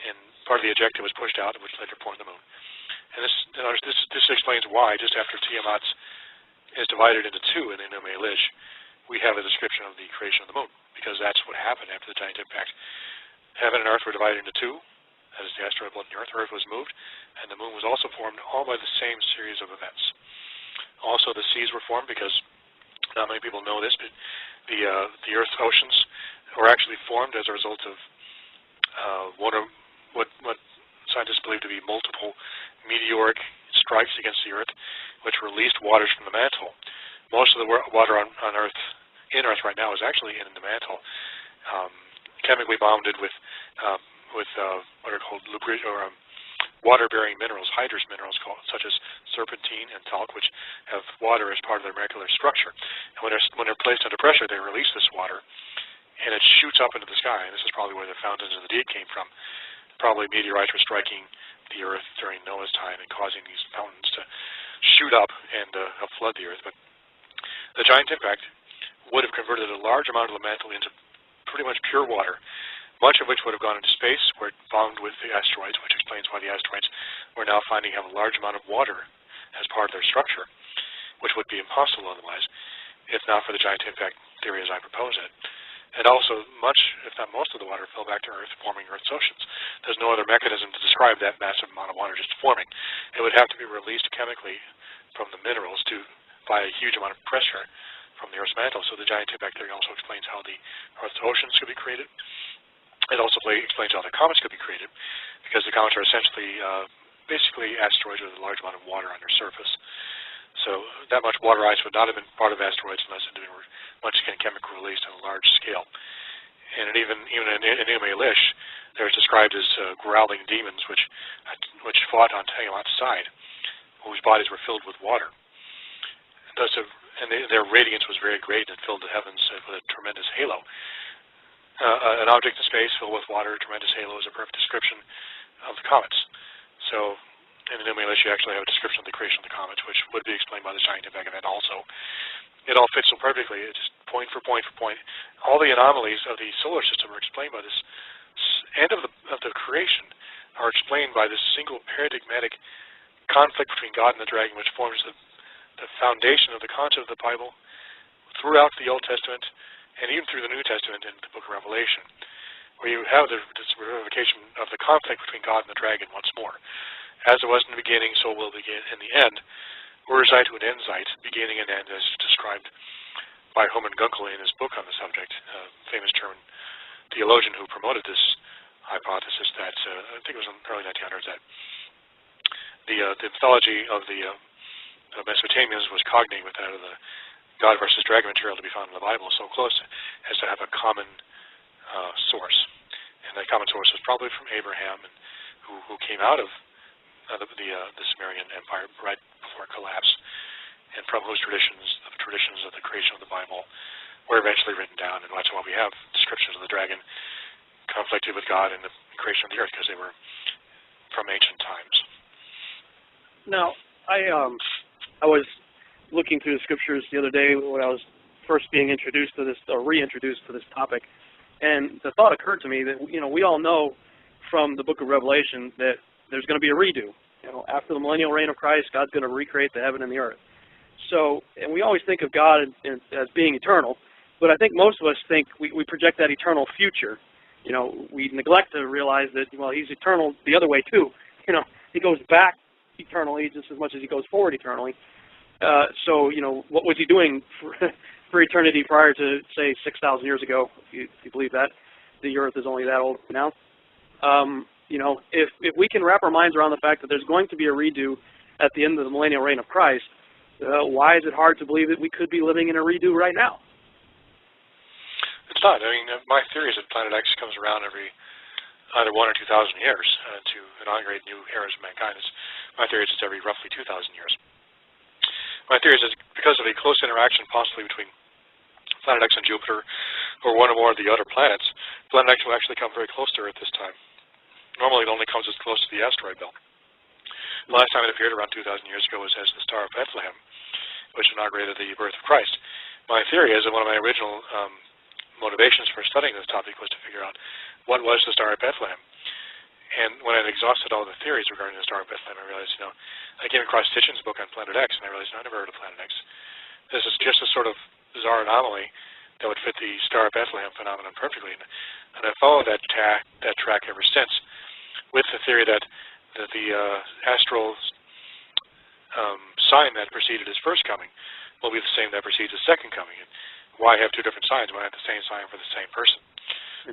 and part of the ejecta was pushed out, which later formed the moon. And this explains why, just after Tiamat is divided into two in the Enuma Elish, we have a description of the creation of the moon, because that's what happened after the giant impact. Heaven and Earth were divided into two, as the asteroid blood in the Earth. Earth was moved, and the moon was also formed, all by the same series of events. Also, the seas were formed because not many people know this, but the Earth's oceans were actually formed as a result of what scientists believe to be multiple meteoric strikes against the Earth, which released waters from the mantle. Most of the water on Earth, in Earth right now, is actually in the mantle, chemically bonded with what are called water-bearing minerals, hydrous minerals, such as serpentine and talc, which have water as part of their molecular structure. And when they're placed under pressure, they release this water, and it shoots up into the sky. And this is probably where the fountains of the deep came from. Probably meteorites were striking the Earth during Noah's time and causing these fountains to shoot up and help flood the Earth. But the giant impact would have converted a large amount of the mantle into pretty much pure water, much of which would have gone into space, where it bound with the asteroids, which explains why the asteroids we're now finding have a large amount of water as part of their structure, which would be impossible otherwise, if not for the giant impact theory as I propose it. And also, much, if not most of the water fell back to Earth, forming Earth's oceans. There's no other mechanism to describe that massive amount of water just forming. It would have to be released chemically from the minerals by a huge amount of pressure from the Earth's mantle. So the giant impact theory also explains how the Earth's oceans could be created. It also explains how the comets could be created, because the comets are essentially basically asteroids with a large amount of water on their surface. So that much water ice would not have been part of asteroids unless it had been much chemical released on a large scale. And even in Enuma Elish, they're described as growling demons, which fought on Tiamat's side, whose bodies were filled with water. And their radiance was very great and filled the heavens with a tremendous halo. An object in space filled with water, a tremendous halo, is a perfect description of the comets. So in Enuma Elish, you actually have a description of the creation of the comets, which would be explained by the giant impact event also. It all fits so perfectly. It's just point for point for point. All the anomalies of the solar system are explained by this end of the creation, are explained by this single paradigmatic conflict between God and the dragon, which forms the foundation of the concept of the Bible throughout the Old Testament and even through the New Testament in the book of Revelation, where you have this verification of the conflict between God and the dragon once more. As it was in the beginning, so will it be in the end. Urzeit und Endzeit, beginning and end, as described by Homan Gunkel in his book on the subject, a famous German theologian who promoted this hypothesis that, I think it was in the early 1900s, that the mythology of the Mesopotamians was cognate with that of the God versus dragon material to be found in the Bible, so close as to have a common source. And that common source was probably from Abraham, and who came out of the Sumerian Empire right before it collapsed, and from whose traditions of the creation of the Bible were eventually written down, and that's why we have descriptions of the dragon conflicted with God in the creation of the earth, because they were from ancient times. Now, I was looking through the scriptures the other day when I was first being introduced to this, or reintroduced to this topic, and the thought occurred to me that, we all know from the book of Revelation that there's going to be a redo. After the millennial reign of Christ, God's going to recreate the heaven and the earth. So, and we always think of God as being eternal, but I think most of us think we project that eternal future. We neglect to realize that, he's eternal the other way too. He goes back eternally just as much as he goes forward eternally. So, what was he doing for eternity prior to, say, 6,000 years ago, if you believe that? The earth is only that old now. If we can wrap our minds around the fact that there's going to be a redo at the end of the millennial reign of Christ, why is it hard to believe that we could be living in a redo right now? It's not. I mean, my theory is that Planet X comes around every either 1 or 2,000 years to inaugurate new eras of mankind. My theory is it's every roughly 2,000 years. My theory is that because of a close interaction possibly between Planet X and Jupiter, or one or more of the outer planets, Planet X will actually come very close to Earth this time. Normally it only comes as close to the asteroid belt. The last time it appeared around 2,000 years ago was as the Star of Bethlehem, which inaugurated the birth of Christ. My theory is that one of my original motivations for studying this topic was to figure out what was the Star of Bethlehem. And when I had exhausted all the theories regarding the Star of Bethlehem, I realized, I came across Stitchin's book on Planet X, and I realized I never heard of Planet X. This is just a sort of bizarre anomaly that would fit the Star of Bethlehem phenomenon perfectly. And I've followed that track ever since, with the theory that the astral sign that preceded his first coming will be the same that precedes his second coming. And why have two different signs? Why have the same sign for the same person?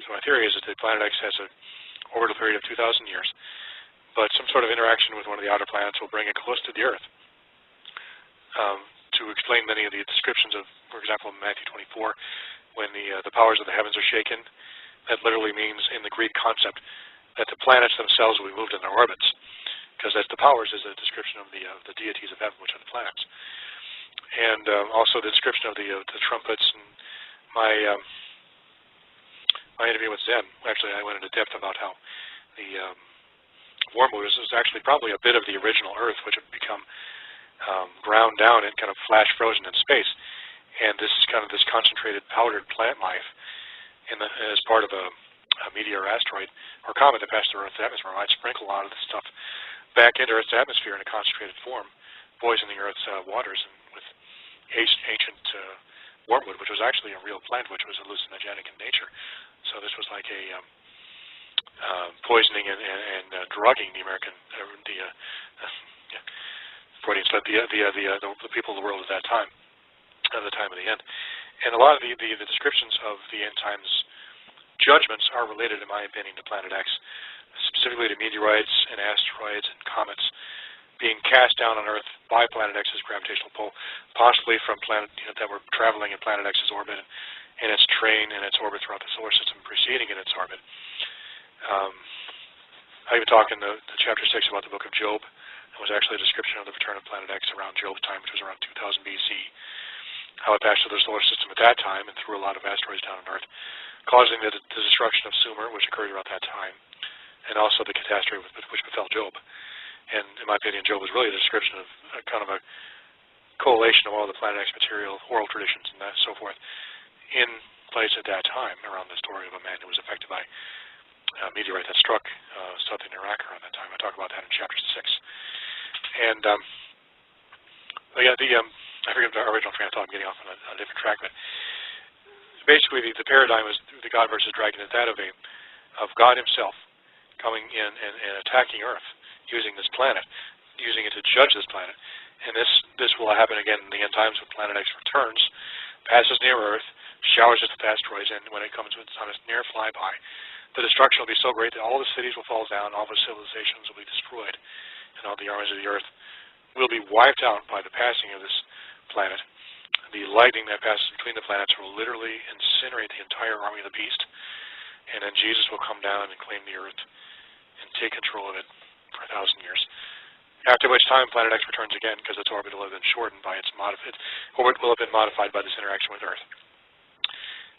So my theory is that the Planet X has an orbital period of 2,000 years, but some sort of interaction with one of the outer planets will bring it close to the Earth. To explain many of the descriptions of, for example, Matthew 24, when the powers of the heavens are shaken, that literally means in the Greek concept that the planets themselves will be moved in their orbits, because that's the powers is a description of the deities of heaven, which are the planets. And also the description of the trumpets. And my interview with Zen, actually I went into depth about how the wormwood is actually probably a bit of the original Earth, which had become ground down and kind of flash frozen in space. And this is kind of this concentrated powdered plant life as part of a meteor, asteroid, or comet that passed through Earth's atmosphere. I'd sprinkle a lot of this stuff back into Earth's atmosphere in a concentrated form, poisoning Earth's waters and with ancient wormwood, which was actually a real plant, which was hallucinogenic in nature. So this was like a poisoning and drugging the American, Freudian said the people of the world at that time, at the time of the end. And a lot of the descriptions of the end times judgments are related, in my opinion, to Planet X, specifically to meteorites and asteroids and comets being cast down on Earth by Planet X's gravitational pull, possibly from that were traveling in Planet X's orbit and its train and its orbit throughout the solar system preceding in its orbit. I even talk in the chapter 6 about the book of Job. It was actually a description of the return of Planet X around Job's time, which was around 2000 BC. How it passed through the solar system at that time and threw a lot of asteroids down on Earth, causing the destruction of Sumer, which occurred around that time, and also the catastrophe which befell Job. And in my opinion, Job was really a description of kind of a collation of all the Planet X material, oral traditions, and so forth, in place at that time around the story of a man who was affected by a meteorite that struck southern Iraq around that time. I talk about that in chapter 6. And I forget the original train of thought. I'm getting off on a different track, but basically the paradigm is the God versus dragon, is that of God Himself coming in and attacking Earth, using this planet, using it to judge this planet. And this will happen again in the end times when Planet X returns, passes near Earth, showers it with asteroids, and when it comes on its near flyby, the destruction will be so great that all the cities will fall down, all the civilizations will be destroyed, and all the armies of the Earth will be wiped out by the passing of this planet. The lightning that passes between the planets will literally incinerate the entire army of the beast, and then Jesus will come down and claim the Earth and take control of it for 1,000 years. After which time Planet X returns again, because its orbit will have been shortened by its orbit will have been modified by this interaction with Earth.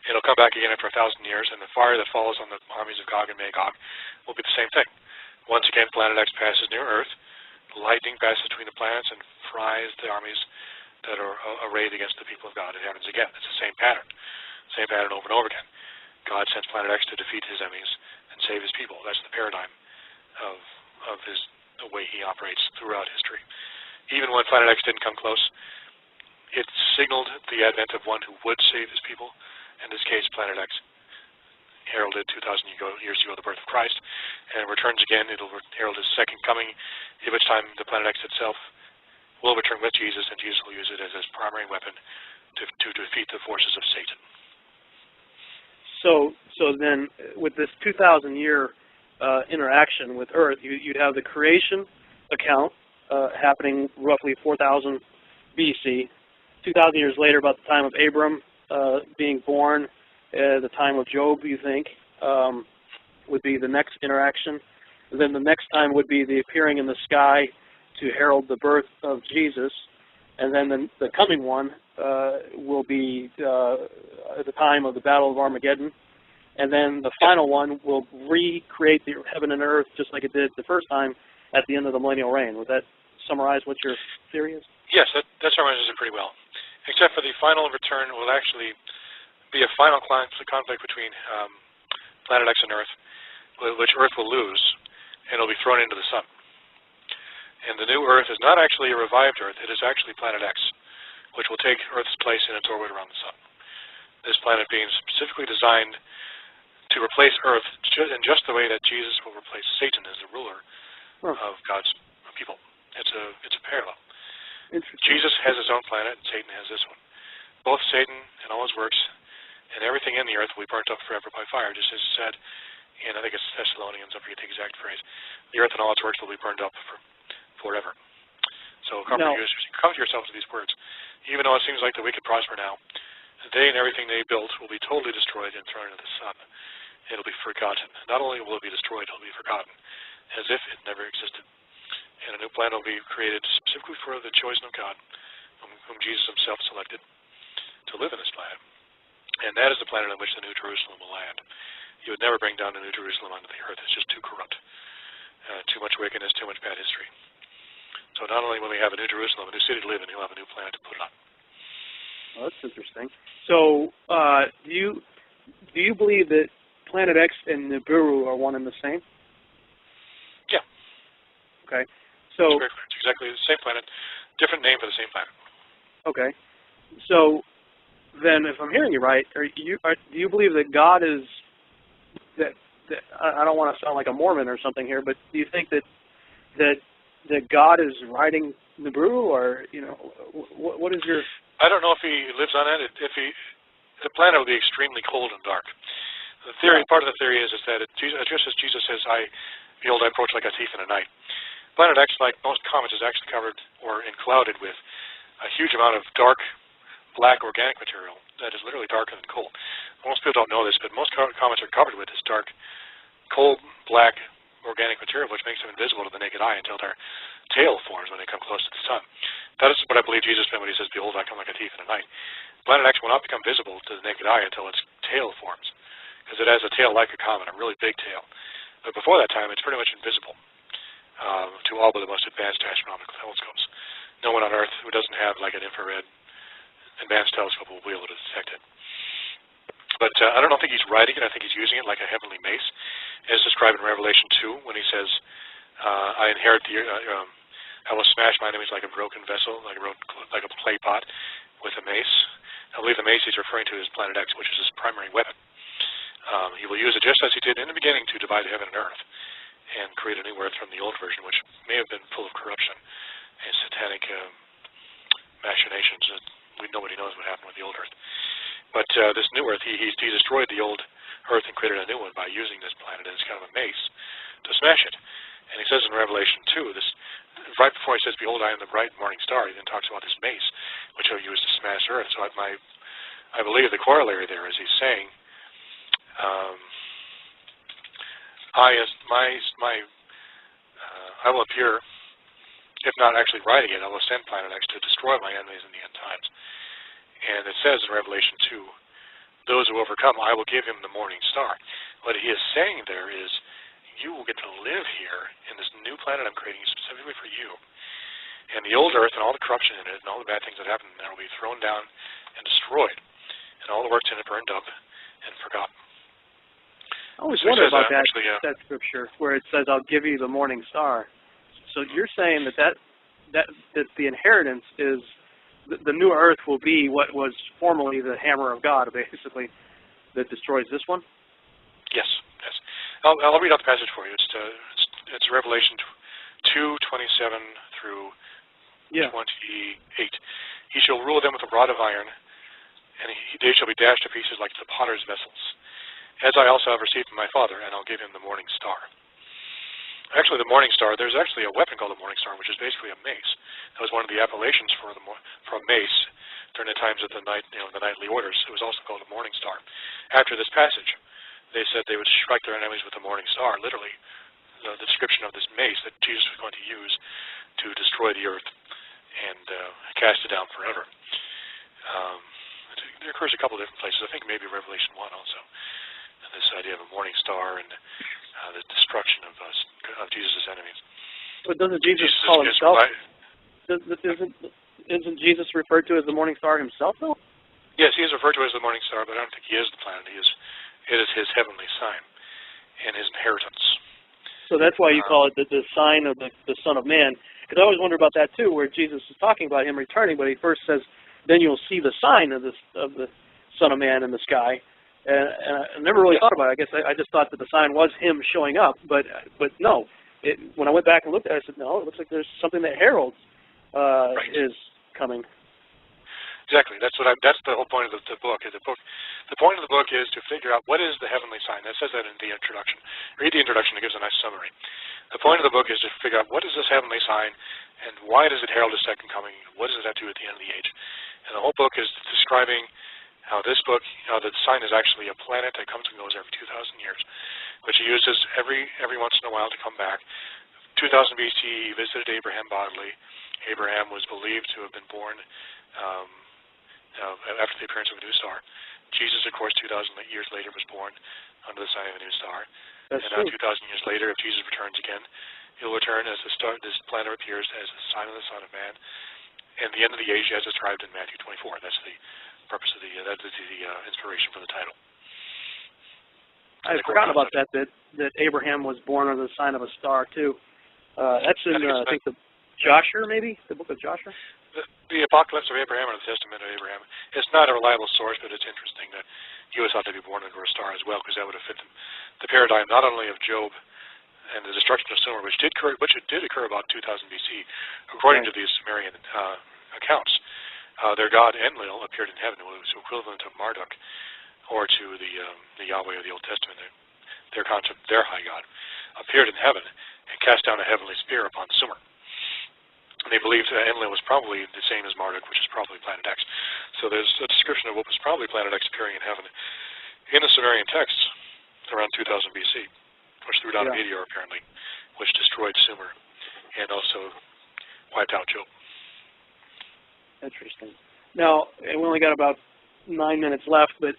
It'll come back again after 1,000 years, and the fire that falls on the armies of Gog and Magog will be the same thing. Once again, Planet X passes near Earth, lightning passes between the planets and fries the armies that are arrayed against the people of God. It happens again. It's the same pattern over and over again. God sends Planet X to defeat his enemies and save his people. That's the paradigm of the way he operates throughout history. Even when Planet X didn't come close, it signaled the advent of one who would save his people. In this case, Planet X heralded 2,000 years ago the birth of Christ, and it returns again. It'll herald his second coming, at which time the Planet X itself will return with Jesus, and Jesus will use it as his primary weapon to defeat the forces of Satan. So then, with this 2,000-year interaction with Earth, you'd have the creation account happening roughly 4,000 BC. 2,000 years later, about the time of Abram being born, the time of Job, you think, would be the next interaction. Then the next time would be the appearing in the sky to herald the birth of Jesus. And then the coming one will be at the time of the Battle of Armageddon. And then the final one will recreate the heaven and earth just like it did the first time at the end of the millennial reign. Would that summarize what your theory is? Yes, that summarizes it pretty well. Except for the final return will actually be a final conflict between Planet X and Earth, which Earth will lose, and it'll be thrown into the sun. And the new Earth is not actually a revived Earth, it is actually Planet X, which will take Earth's place in its orbit around the sun. This planet being specifically designed to replace Earth in just the way that Jesus will replace Satan as the ruler of God's people. It's a parallel. Jesus has his own planet, and Satan has this one. Both Satan and all his works and everything in the earth will be burnt up forever by fire, just as it said in, I think it's Thessalonians, I forget the exact phrase. The earth and all its works will be burned up forever. So comfort yourselves with these words. Even though it seems like the wicked prosper now, they and everything they built will be totally destroyed and thrown into the sun. It'll be forgotten. Not only will it be destroyed, it'll be forgotten, as if it never existed. And a new planet will be created specifically for the chosen of God, whom Jesus himself selected to live in this planet. And that is the planet on which the New Jerusalem will land. You would never bring down the New Jerusalem onto the earth. It's just too corrupt. Too much wickedness, too much bad history. So not only will we have a New Jerusalem, a new city to live in, you'll have a new planet to put it on. Well, that's interesting. So do you believe that Planet X and Nibiru are one and the same? Yeah. Okay. So it's very clear. It's exactly the same planet, different name for the same planet. Okay. So then, if I'm hearing you right, do you believe that God is that I don't want to sound like a Mormon or something here, but do you think that God is riding Nibiru, or what is your? I don't know if he lives on it. The planet will be extremely cold and dark. The theory, part of the theory is that just as Jesus says, behold, I approach like a thief in the night. Planet X, like most comets, is actually covered or enclouded with a huge amount of dark, black organic material that is literally darker than coal. Most people don't know this, but most comets are covered with this dark, cold, black organic material, which makes them invisible to the naked eye until their tail forms when they come close to the sun. That is what I believe Jesus meant when he says, behold, I come like a thief in the night. Planet X will not become visible to the naked eye until its tail forms, because it has a tail like a comet, a really big tail. But before that time, it's pretty much invisible to all but the most advanced astronomical telescopes. No one on Earth who doesn't have like an infrared advanced telescope will be able to detect it. But I don't think he's riding it. I think he's using it like a heavenly mace, as described in Revelation 2, when he says, I inherit I will smash my enemies like a broken vessel, like a clay pot with a mace. I believe the mace he's referring to is Planet X, which is his primary weapon. He will use it just as he did in the beginning to divide heaven and earth and create a new earth from the old version, which may have been full of corruption and satanic machinations that nobody knows what happened with the old earth. But this new earth, he destroyed the old earth and created a new one by using this planet as kind of a mace to smash it. And he says in Revelation 2, right before he says, behold, I am the bright morning star, he then talks about this mace, which he'll use to smash earth. So I believe the corollary there is he's saying, I will appear, if not actually riding it, I will send Planet X to destroy my enemies in the end times. And it says in Revelation 2, those who overcome, I will give him the morning star. What he is saying there is, you will get to live here in this new planet I'm creating specifically for you. And the old earth and all the corruption in it and all the bad things that happen there will be thrown down and destroyed, and all the works in it burned up and forgotten. I always wondered about that, actually, that scripture where it says, "I'll give you the morning star." So you're saying that the inheritance is the new earth will be what was formerly the hammer of God, basically, that destroys this one? Yes, yes. I'll read out the passage for you. It's Revelation 2:27 through 28. He shall rule them with a rod of iron, and they shall be dashed to pieces like the potter's vessels. As I also have received from my Father, and I'll give him the morning star. Actually, the morning star, there's actually a weapon called the morning star, which is basically a mace. That was one of the appellations for a mace during the times of the the nightly orders. It was also called a morning star. After this passage, they said they would strike their enemies with the morning star, literally the description of this mace that Jesus was going to use to destroy the earth and cast it down forever. There occurs a couple of different places. I think maybe Revelation 1 also. This idea of a morning star and the destruction of Jesus' enemies. But doesn't Jesus call himself? Isn't Jesus referred to as the morning star himself, though? Yes, he is referred to as the morning star, but I don't think he is the planet. It is his heavenly sign and his inheritance. So that's why you call it the sign of the Son of Man. Because I always wonder about that too, where Jesus is talking about him returning, but he first says, "Then you'll see the sign of the Son of Man in the sky." And I never really thought about it. I guess I just thought that the sign was him showing up, but no. When I went back and looked at it, I said, no, it looks like there's something that heralds is coming. Exactly. That's the whole point of the book. The point of the book is to figure out what is the heavenly sign. That says that in the introduction. Read the introduction. It gives a nice summary. The point of the book is to figure out what is this heavenly sign, and why does it herald a second coming? What does it have to do at the end of the age? And the whole book is describing how this book, the sign is actually a planet that comes and goes every 2,000 years, which he uses every once in a while to come back. 2000 BC, he visited Abraham bodily. Abraham was believed to have been born after the appearance of a new star. Jesus, of course, 2,000 years later was born under the sign of a new star. That's and now 2,000 years later, if Jesus returns again, he'll return as the star. This planet appears as the sign of the Son of Man, and the end of the age as described in Matthew 24. That's the purpose of the inspiration for the title. I had forgotten about that Abraham was born under the sign of a star too. That's in I think the Joshua, maybe the book of Joshua. The Apocalypse of Abraham, or the Testament of Abraham. It's not a reliable source, but it's interesting that he was thought to be born under a star as well, because that would have fit the paradigm not only of Job and the destruction of Sumer, which did occur about 2000 BC, according to these Sumerian accounts. Their god Enlil appeared in heaven, which was equivalent to Marduk, or to the Yahweh of the Old Testament. Their concept, their high god, appeared in heaven and cast down a heavenly spear upon Sumer. And they believed Enlil was probably the same as Marduk, which is probably Planet X. So there's a description of what was probably Planet X appearing in heaven in the Sumerian texts around 2000 BC, which threw down a meteor apparently, which destroyed Sumer and also wiped out Job. Interesting. Now, we only got about 9 minutes left, but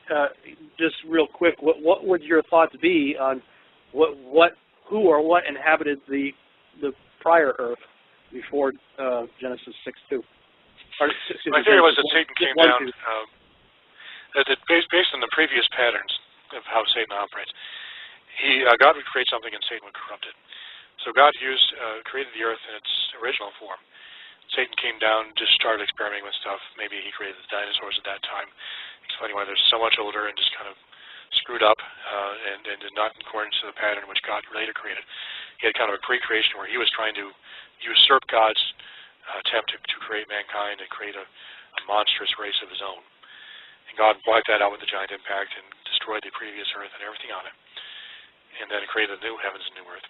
just real quick, what would your thoughts be on who or what inhabited the prior Earth before Genesis 6:2? My theory was that Satan came down, based on the previous patterns of how Satan operates. God would create something and Satan would corrupt it. So God created the Earth in its original form. Satan came down, just started experimenting with stuff. Maybe he created the dinosaurs at that time, explaining why they're so much older and just kind of screwed up and not in accordance to the pattern which God later created. He had kind of a pre-creation where he was trying to usurp God's attempt to create mankind and create a monstrous race of his own. And God wiped that out with the giant impact and destroyed the previous Earth and everything on it. And then created a new heavens and new Earth.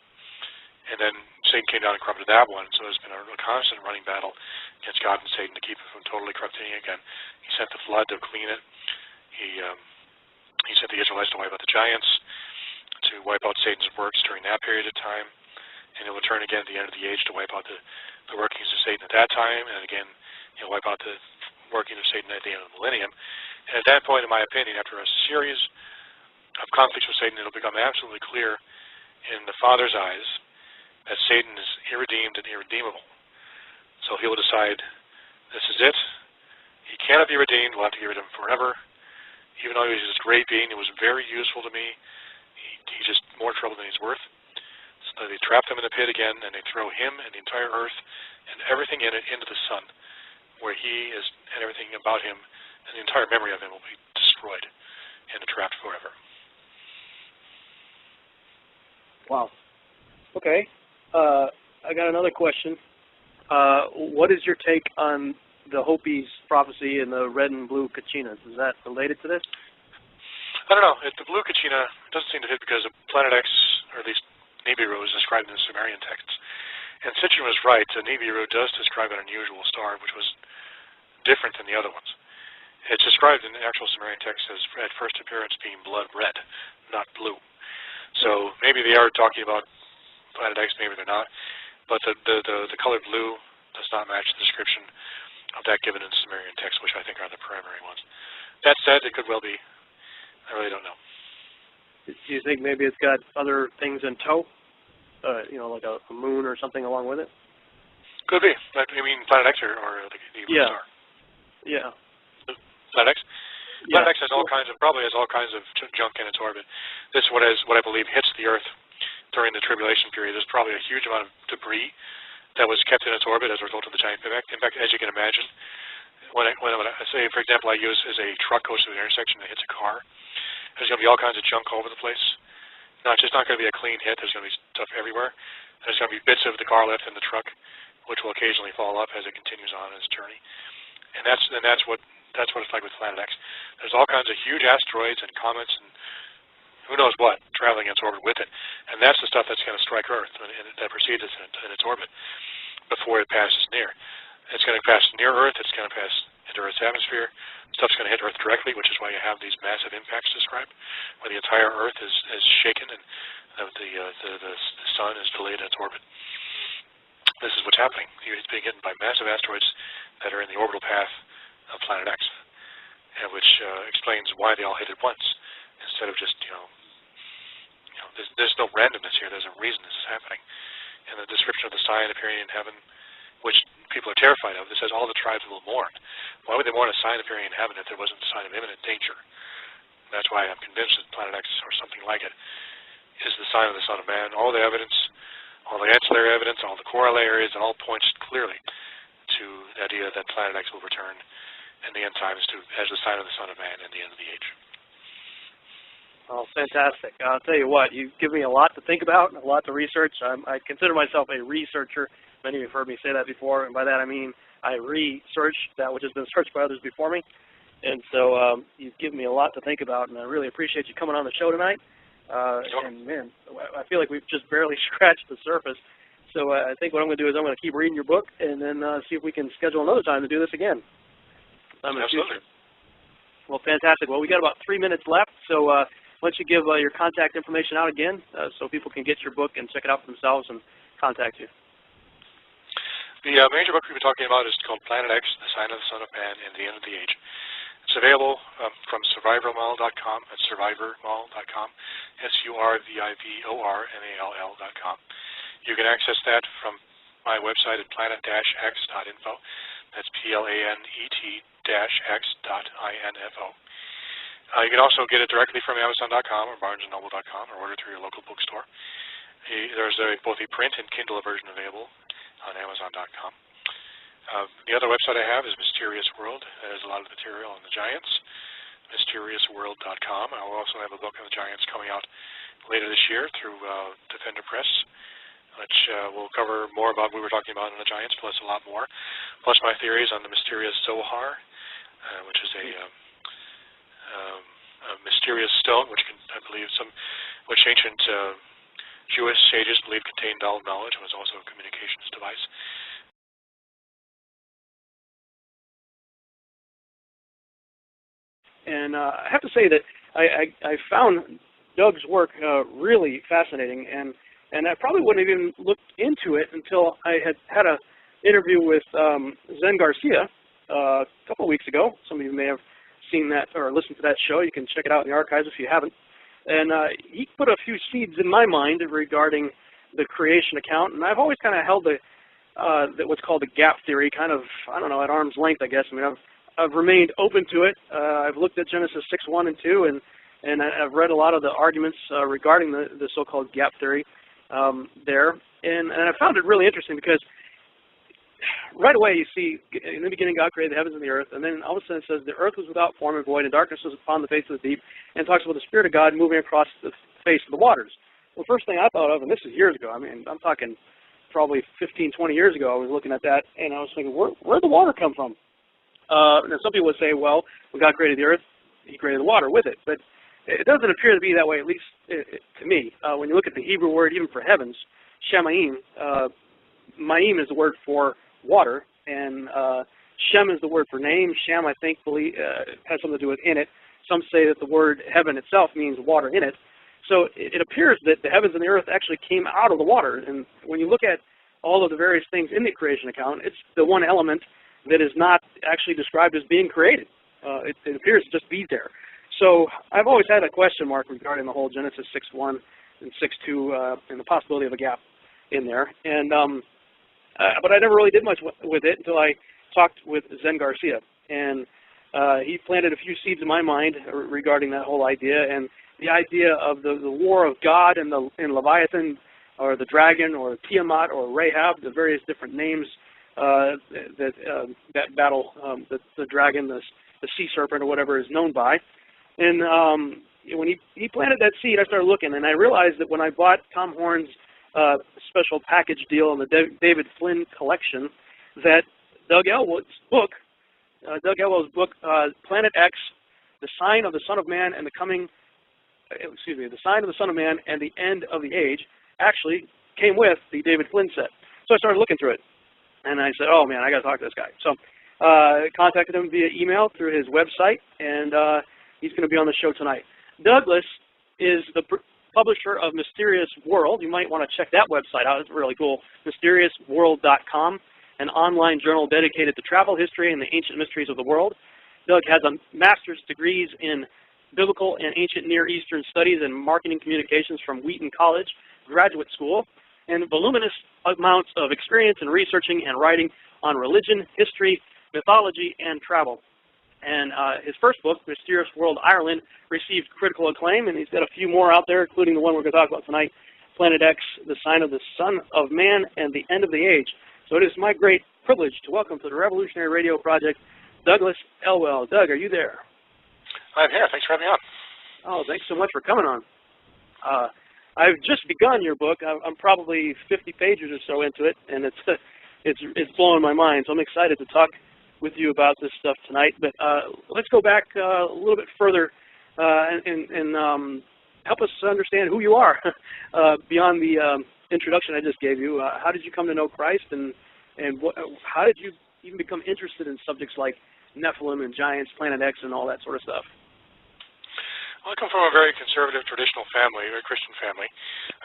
And then Satan came down and corrupted that one, so there's been a constant running battle against God and Satan to keep it from totally corrupting it again. He sent the flood to clean it. He sent the Israelites to wipe out the giants, to wipe out Satan's works during that period of time, and he'll return again at the end of the age to wipe out the workings of Satan at that time, and again he'll wipe out the working of Satan at the end of the millennium. And at that point, in my opinion, after a series of conflicts with Satan, it'll become absolutely clear in the Father's eyes that Satan is irredeemed and irredeemable. So he will decide, this is it. He cannot be redeemed. We'll have to get rid of him forever. Even though he was this great being, it was very useful to me. He's just more trouble than he's worth. So they trap him in the pit again, and they throw him and the entire earth and everything in it into the sun, where he is and everything about him and the entire memory of him will be destroyed and trapped forever. Wow. Okay. I got another question. What is your take on the Hopi's prophecy and the red and blue Kachinas? Is that related to this? I don't know. The blue Kachina doesn't seem to fit because Planet X, or at least Nibiru, is described in the Sumerian texts. And Sitchin was right. Nibiru does describe an unusual star, which was different than the other ones. It's described in the actual Sumerian text as, at first appearance, being blood red, not blue. So maybe they are talking about Planet X, maybe they're not. But the color blue does not match the description of that given in the Sumerian text, which I think are the primary ones. That said, it could well be. I really don't know. Do you think maybe it's got other things in tow? Like a moon or something along with it? Could be. You mean Planet X or the star? Yeah. Planet X? Yeah. Planet X has probably has all kinds of junk in its orbit. This is what I believe hits the Earth during the tribulation period. There's probably a huge amount of debris that was kept in its orbit as a result of the giant impact. In fact, as you can imagine, when I say, for example, I use as a truck goes through an intersection that hits a car, there's going to be all kinds of junk all over the place. It's just not going to be a clean hit. There's going to be stuff everywhere. There's going to be bits of the car left in the truck, which will occasionally fall off as it continues on its journey. And that's what it's like with Planet X. There's all kinds of huge asteroids and comets and who knows what traveling in its orbit with it. And that's the stuff that's going to strike Earth and that precedes it in its orbit before it passes near. It's going to pass near Earth. It's going to pass into Earth's atmosphere. Stuff's going to hit Earth directly, which is why you have these massive impacts described, where the entire Earth is shaken and the sun is delayed in its orbit. This is what's happening. It's being hit by massive asteroids that are in the orbital path of Planet X, which explains why they all hit at once instead of just, there's no randomness here. There's a reason this is happening. And the description of the sign appearing in heaven, which people are terrified of, it says all the tribes will mourn. Why would they mourn a sign appearing in heaven if there wasn't a sign of imminent danger? That's why I'm convinced that Planet X, or something like it, is the sign of the Son of Man. All the evidence, all the ancillary evidence, all the corollary areas, it all points clearly to the idea that Planet X will return in the end times as the sign of the Son of Man in the end of the age. Oh, fantastic. I'll tell you what, you give me a lot to think about, a lot to research. I consider myself a researcher. Many of you have heard me say that before, and by that I mean I research that which has been searched by others before me. And so you've given me a lot to think about, and I really appreciate you coming on the show tonight. And man, I feel like we've just barely scratched the surface. So I think what I'm going to do is I'm going to keep reading your book and then see if we can schedule another time to do this again. Absolutely. Well, fantastic. Well, we got about 3 minutes left, so why don't you give your contact information out again so people can get your book and check it out for themselves and contact you. The major book we've been talking about is called Planet X, The Sign of the Son of Man and the End of the Age. It's available from survivormall.com. That's survivormall.com, survivormall.com. You can access that from my website at planet-x.info. That's planet-x.info. You can also get it directly from Amazon.com or BarnesandNoble.com or order through your local bookstore. There's both a print and Kindle version available on Amazon.com. The other website I have is Mysterious World. That has a lot of material on the Giants, mysteriousworld.com. I will also have a book on the Giants coming out later this year through Defender Press, which will cover more about what we were talking about in the Giants, plus a lot more, plus my theories on the mysterious Zohar, which is a mysterious stone, which I believe which ancient Jewish sages believed contained all knowledge and was also a communications device. And I have to say that I found Doug's work really fascinating, and I probably wouldn't have even looked into it until I had an interview with Zen Garcia a couple of weeks ago. Some of you may have seen that or listened to that show. You can check it out in the archives if you haven't. And he put a few seeds in my mind regarding the creation account, and I've always kind of held the what's called the gap theory, kind of, I don't know, at arm's length, I guess. I mean, I've remained open to it. I've looked at Genesis 6:1 and 2, and I've read a lot of the arguments regarding the so-called gap theory there, and I found it really interesting because right away you see, in the beginning God created the heavens and the earth, and then all of a sudden it says the earth was without form and void, and darkness was upon the face of the deep, and it talks about the Spirit of God moving across the face of the waters. Well, the first thing I thought of, and this is years ago, I mean, I'm talking probably 15, 20 years ago, I was looking at that, and I was thinking, where'd the water come from? And some people would say, well, when God created the earth, he created the water with it. But it doesn't appear to be that way, at least to me. When you look at the Hebrew word, even for heavens, Shemaim, Ma'im is the word for water, and Shem is the word for name. Shem, I think, has something to do with in it. Some say that the word heaven itself means water in it. So it appears that the heavens and the earth actually came out of the water. And when you look at all of the various things in the creation account, it's the one element that is not actually described as being created. It appears to just be there. So I've always had a question mark regarding the whole Genesis 6:1 and 6:2 and the possibility of a gap in there. And but I never really did much with it until I talked with Zen Garcia. And he planted a few seeds in my mind regarding that whole idea, and the idea of the war of God and Leviathan, or the dragon, or Tiamat, or Rahab, the various different names that battle the dragon, the sea serpent, or whatever is known by. And when he planted that seed, I started looking, and I realized that when I bought Tom Horn's special package deal in the David Flynn collection, that Doug Elwell's book, Planet X, the Sign of the Son of Man and the Coming, the Sign of the Son of Man and the End of the Age, actually came with the David Flynn set. So I started looking through it, and I said, oh man, I got to talk to this guy. So I contacted him via email through his website, and he's going to be on the show tonight. Douglas is the publisher of Mysterious World. You might want to check that website out. It's really cool. MysteriousWorld.com, an online journal dedicated to travel history and the ancient mysteries of the world. Doug has a master's degrees in Biblical and Ancient Near Eastern Studies and Marketing Communications from Wheaton College Graduate School, and voluminous amounts of experience in researching and writing on religion, history, mythology, and travel. And his first book, Mysterious World Ireland, received critical acclaim, and he's got a few more out there, including the one we're going to talk about tonight, Planet X, the Sign of the Son of Man and the End of the Age. So it is my great privilege to welcome to the Revolutionary Radio Project, Douglas Elwell. Doug, are you there? I'm here. Thanks for having me on. Oh, thanks so much for coming on. I've just begun your book. I'm probably 50 pages or so into it, and it's blowing my mind. So I'm excited to talk with you about this stuff tonight. But let's go back a little bit further and help us understand who you are beyond the introduction I just gave you. How did you come to know Christ, and how did you even become interested in subjects like Nephilim and giants, Planet X, and all that sort of stuff? Well, I come from a very conservative, traditional family, a Christian family.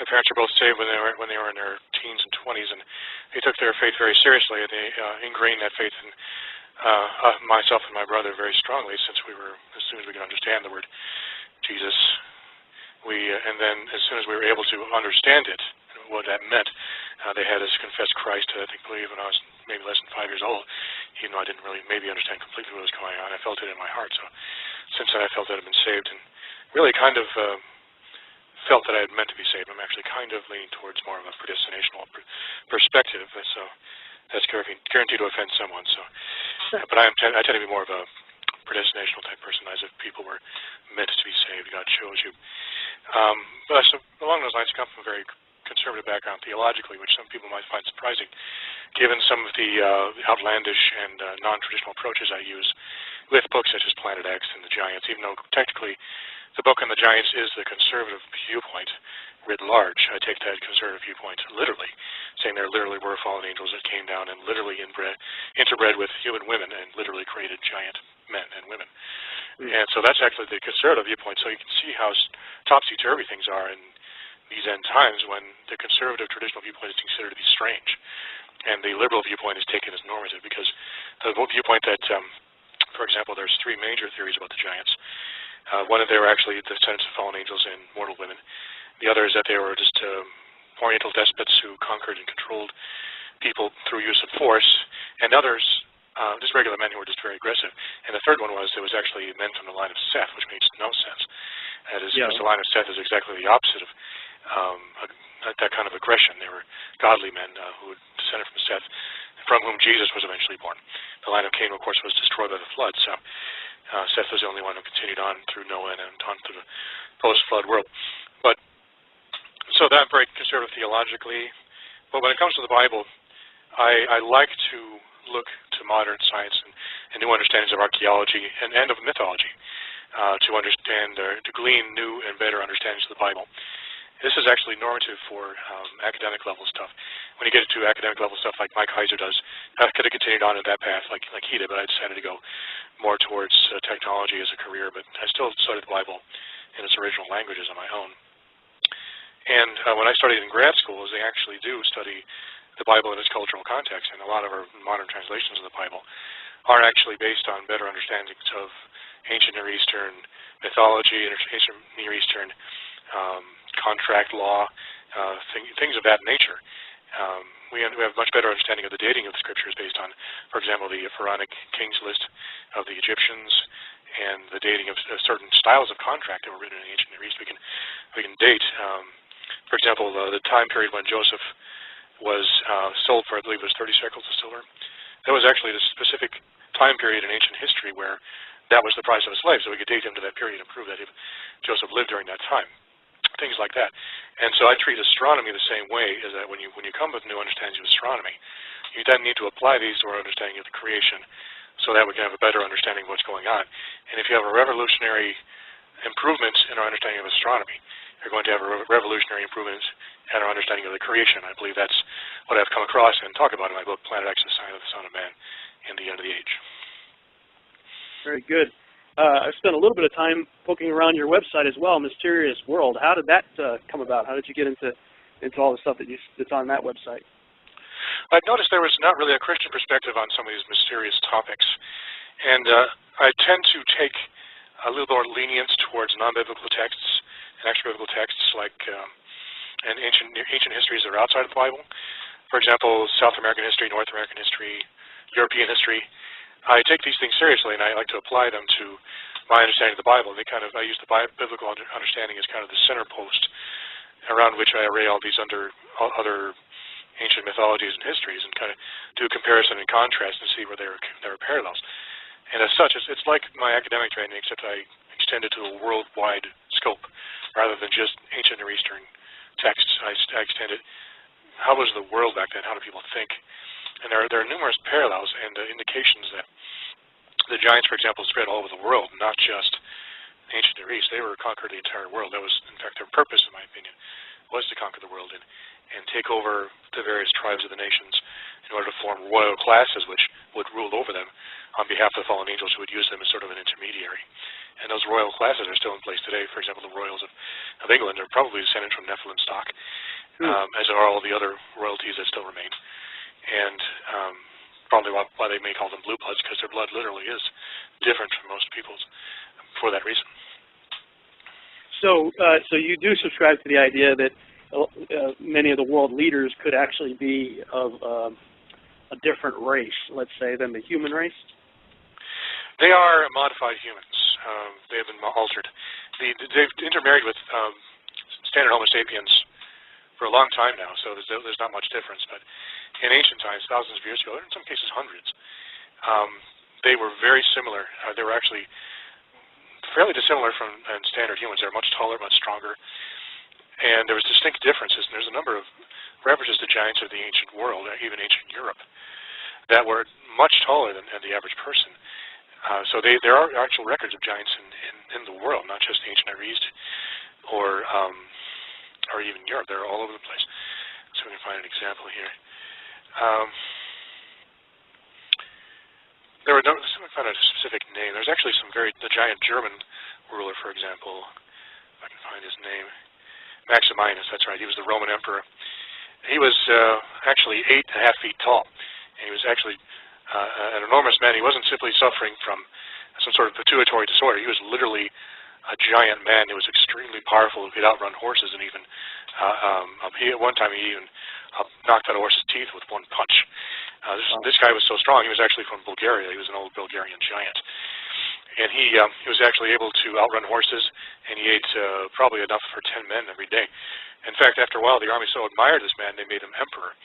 My parents were both saved when they were in their teens and 20s, and they took their faith very seriously, and they ingrained that faith in myself and my brother very strongly as soon as we could understand the word Jesus. And then as soon as we were able to understand it, what that meant, they had us confess Christ, I believe, when I was maybe less than 5 years old, even though I didn't really maybe understand completely what was going on. I felt it in my heart. So since then I felt that I'd been saved, and really kind of felt that I had meant to be saved. I'm actually kind of leaning towards more of a predestinational perspective, so that's guaranteed to offend someone. So, but I tend to be more of a predestinational type person, as if people were meant to be saved. God chose you. But so along those lines, I come from a very conservative background theologically, which some people might find surprising, given some of the outlandish and non-traditional approaches I use with books such as Planet X and the Giants, even though technically the book on the Giants is the conservative viewpoint writ large. I take that conservative viewpoint literally, saying there literally were fallen angels that came down and literally interbred with human women and literally created giant men and women. And so that's actually the conservative viewpoint. So you can see how topsy-turvy things are in these end times when the conservative traditional viewpoint is considered to be strange, and the liberal viewpoint is taken as normative, because the viewpoint that, for example, there's three major theories about the giants. One that they were actually the descendants of fallen angels and mortal women. The other is that they were just Oriental despots who conquered and controlled people through use of force, and others, just regular men who were just very aggressive. And the third one was there was actually men from the line of Seth, which makes no sense. That is, because the line of Seth is exactly the opposite of that kind of aggression. They were godly men who had descended from Seth, from whom Jesus was eventually born. The line of Cain, of course, was destroyed by the flood, so Seth was the only one who continued on through Noah and on through the post-flood world. But so that I'm very conservative theologically. But when it comes to the Bible, I like to look to modern science and new understandings of archaeology and of mythology to understand, to glean new and better understandings of the Bible. This is actually normative for academic level stuff. When you get into academic level stuff like Mike Heiser does, I could have continued on in that path like he did, but I decided to go more towards technology as a career, but I still studied the Bible in its original languages on my own. And when I studied in grad schools, they actually do study the Bible in its cultural context, and a lot of our modern translations of the Bible are actually based on better understandings of ancient Near Eastern mythology, ancient Near Eastern contract law, things of that nature. We have a much better understanding of the dating of the scriptures based on, for example, the Pharaonic Kings list of the Egyptians and the dating of certain styles of contract that were written in the ancient Near East. We can date, for example, the time period when Joseph was sold for, I believe it was 30 shekels of silver. That was actually the specific time period in ancient history where that was the price of a slave, so we could date him to that period and prove that if Joseph lived during that time. Things like that. And so I treat astronomy the same way, is that when you come with new understandings of astronomy, you then need to apply these to our understanding of the creation so that we can have a better understanding of what's going on. And if you have a revolutionary improvement in our understanding of astronomy, you're going to have a revolutionary improvement in our understanding of the creation. I believe that's what I've come across and talk about in my book, Planet X, The Sign of the Son of Man and the End of the Age. Very good. I've spent a little bit of time poking around your website as well, Mysterious World. How did that come about? How did you get into all the stuff that's on that website? I've noticed there was not really a Christian perspective on some of these mysterious topics, and I tend to take a little more lenience towards non-biblical texts and extra-biblical texts like and ancient histories that are outside of the Bible. For example, South American history, North American history, European history. I take these things seriously, and I like to apply them to my understanding of the Bible. I use the biblical understanding as kind of the center post around which I array all these other ancient mythologies and histories, and kind of do comparison and contrast and see where there are parallels. And as such, it's like my academic training, except I extend it to a worldwide scope rather than just ancient Near Eastern texts. I extend it. How was the world back then? How do people think? And there are numerous parallels and indications that the giants, for example, spread all over the world, not just ancient Near East. They were conquered the entire world. That was, in fact, their purpose, in my opinion, was to conquer the world and take over the various tribes of the nations in order to form royal classes which would rule over them on behalf of the fallen angels who would use them as sort of an intermediary. And those royal classes are still in place today. For example, the royals of England are probably descended from Nephilim stock, as are all the other royalties that still remain. And probably why they may call them blue bloods, because their blood literally is different from most people's for that reason. So you do subscribe to the idea that many of the world leaders could actually be of a different race, let's say, than the human race? They are modified humans. They have been altered. They've intermarried with standard Homo sapiens for a long time now, so there's not much difference. But in ancient times, thousands of years ago, in some cases hundreds, they were very similar. They were actually fairly dissimilar from standard humans. They were much taller, much stronger, and there was distinct differences. And there's a number of references to giants of the ancient world, even ancient Europe, that were much taller than the average person. So there are actual records of giants in the world, not just ancient Near East or even Europe. They're all over the place. So we can find an example here. Let's see if I can find a specific name. There's actually the giant German ruler, for example, if I can find his name, Maximinus, that's right, he was the Roman emperor. He was actually 8.5 feet tall, and he was actually an enormous man. He wasn't simply suffering from some sort of pituitary disorder. He was literally a giant man who was extremely powerful, who could outrun horses, and even at one time he even knocked out a horse's teeth with one punch. This guy was so strong. He was actually from Bulgaria. He was an old Bulgarian giant. And he was actually able to outrun horses, and he ate probably enough for 10 men every day. In fact, after a while, the army so admired this man, they made him emperor.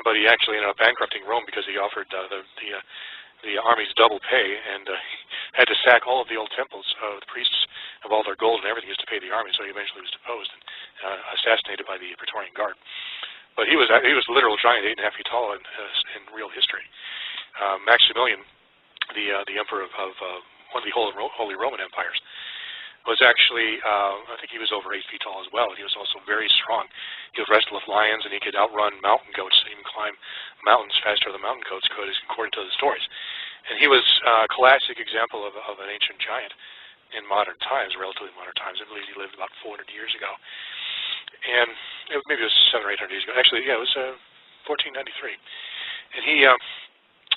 But he actually ended up bankrupting Rome because he offered the army's double pay, and had to sack all of the old temples, the priests of all their gold and everything just to pay the army. So he eventually was deposed and assassinated by the Praetorian Guard. But he was a literal giant, 8.5 feet tall in real history. Maximilian, the emperor of one of the Holy Roman Empires, was actually, I think he was over 8 feet tall as well. He was also very strong. He would wrestle with lions, and he could outrun mountain goats, and even climb mountains faster than mountain goats could, according to the stories. And he was a classic example of an ancient giant in modern times, relatively modern times. I believe he lived about 400 years ago. And maybe it was 700 or 800 years ago. Actually, yeah, it was 1493. And he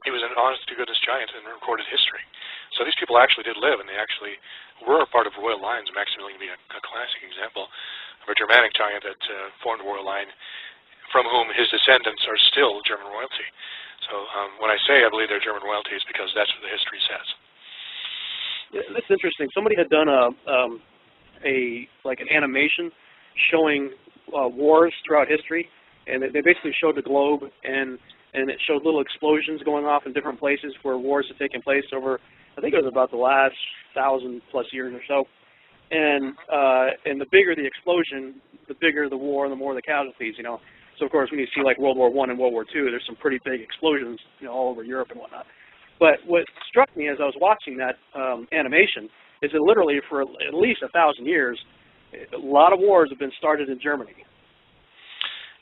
was an honest-to-goodness giant in recorded history. So these people actually did live, and they actually were a part of royal lines. Maximilian being a classic example of a Germanic giant that formed a royal line, from whom his descendants are still German royalty. So when I say I believe they're German royalty, it's because that's what the history says. Yeah, that's interesting. Somebody had done an animation showing wars throughout history, and they basically showed the globe, and it showed little explosions going off in different places where wars had taken place over, I think it was about the last 1,000+ years or so. And the bigger the explosion, the bigger the war, and the more the casualties. So of course, when you see like World War I and World War II, there's some pretty big explosions, all over Europe and whatnot. But what struck me as I was watching that animation is that literally for at least 1,000 years, a lot of wars have been started in Germany.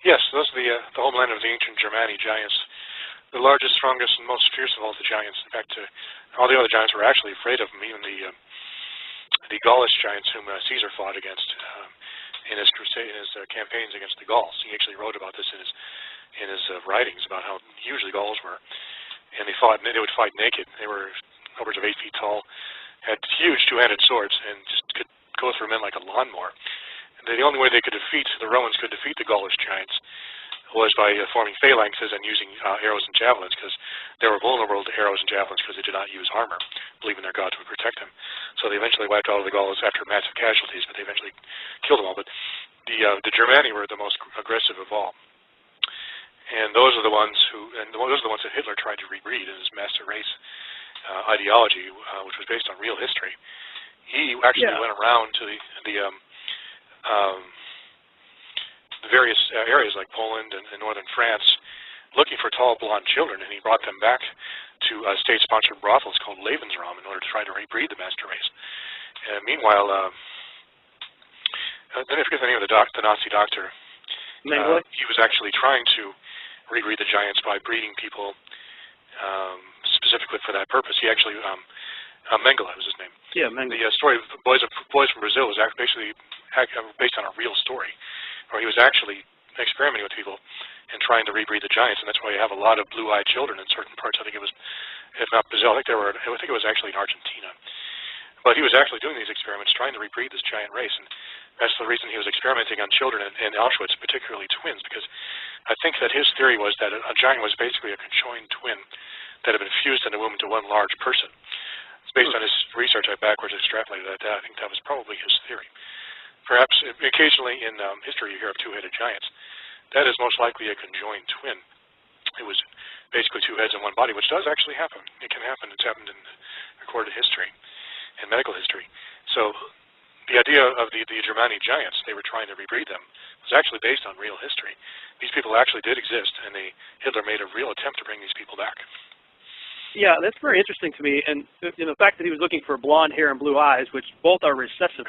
Yes, those are the homeland of the ancient Germanic giants, the largest, strongest, and most fierce of all the giants. In fact, all the other giants were actually afraid of them, even the Gaulish giants whom Caesar fought against in his campaigns against the Gauls. He actually wrote about this in his writings about how huge the Gauls were, and they would fight naked. They were upwards of 8 feet tall, had huge two-handed swords, and just could go through men like a lawnmower. The only way the Romans could defeat the Gaulish giants was by forming phalanxes and using arrows and javelins, because they were vulnerable to arrows and javelins because they did not use armor, believing their gods would protect them. So they eventually wiped out all the Gauls after massive casualties, but they eventually killed them all. But the Germani were the most aggressive of all. And those are the ones that Hitler tried to rebreed in his master race ideology, which was based on real history. He actually went around to the various areas like Poland and northern France, looking for tall blonde children, and he brought them back to state-sponsored brothels called Lebensraum in order to try to rebreed the master race. Meanwhile, then I forget the name of the Nazi doctor. He was actually trying to rebreed the giants by breeding people specifically for that purpose. He actually, Mengele was his name. Yeah, Mengele. The story of Boys from Brazil was basically based on a real story, where he was actually experimenting with people and trying to rebreed the giants, and that's why you have a lot of blue-eyed children in certain parts. I think it was, if not Brazil, I think it was actually in Argentina. But he was actually doing these experiments, trying to rebreed this giant race, and that's the reason he was experimenting on children in Auschwitz, particularly twins, because I think that his theory was that a giant was basically a conjoined twin that had been fused in a woman to one large person. It's based on his research. I backwards extrapolated that. I think that was probably his theory. Perhaps occasionally in history you hear of two-headed giants. That is most likely a conjoined twin. It was basically two heads in one body, which does actually happen. It can happen. It's happened in recorded history and medical history. So the idea of the Germanic giants, they were trying to rebreed them, was actually based on real history. These people actually did exist, and Hitler made a real attempt to bring these people back. Yeah, that's very interesting to me, and the fact that he was looking for blonde hair and blue eyes, which both are recessive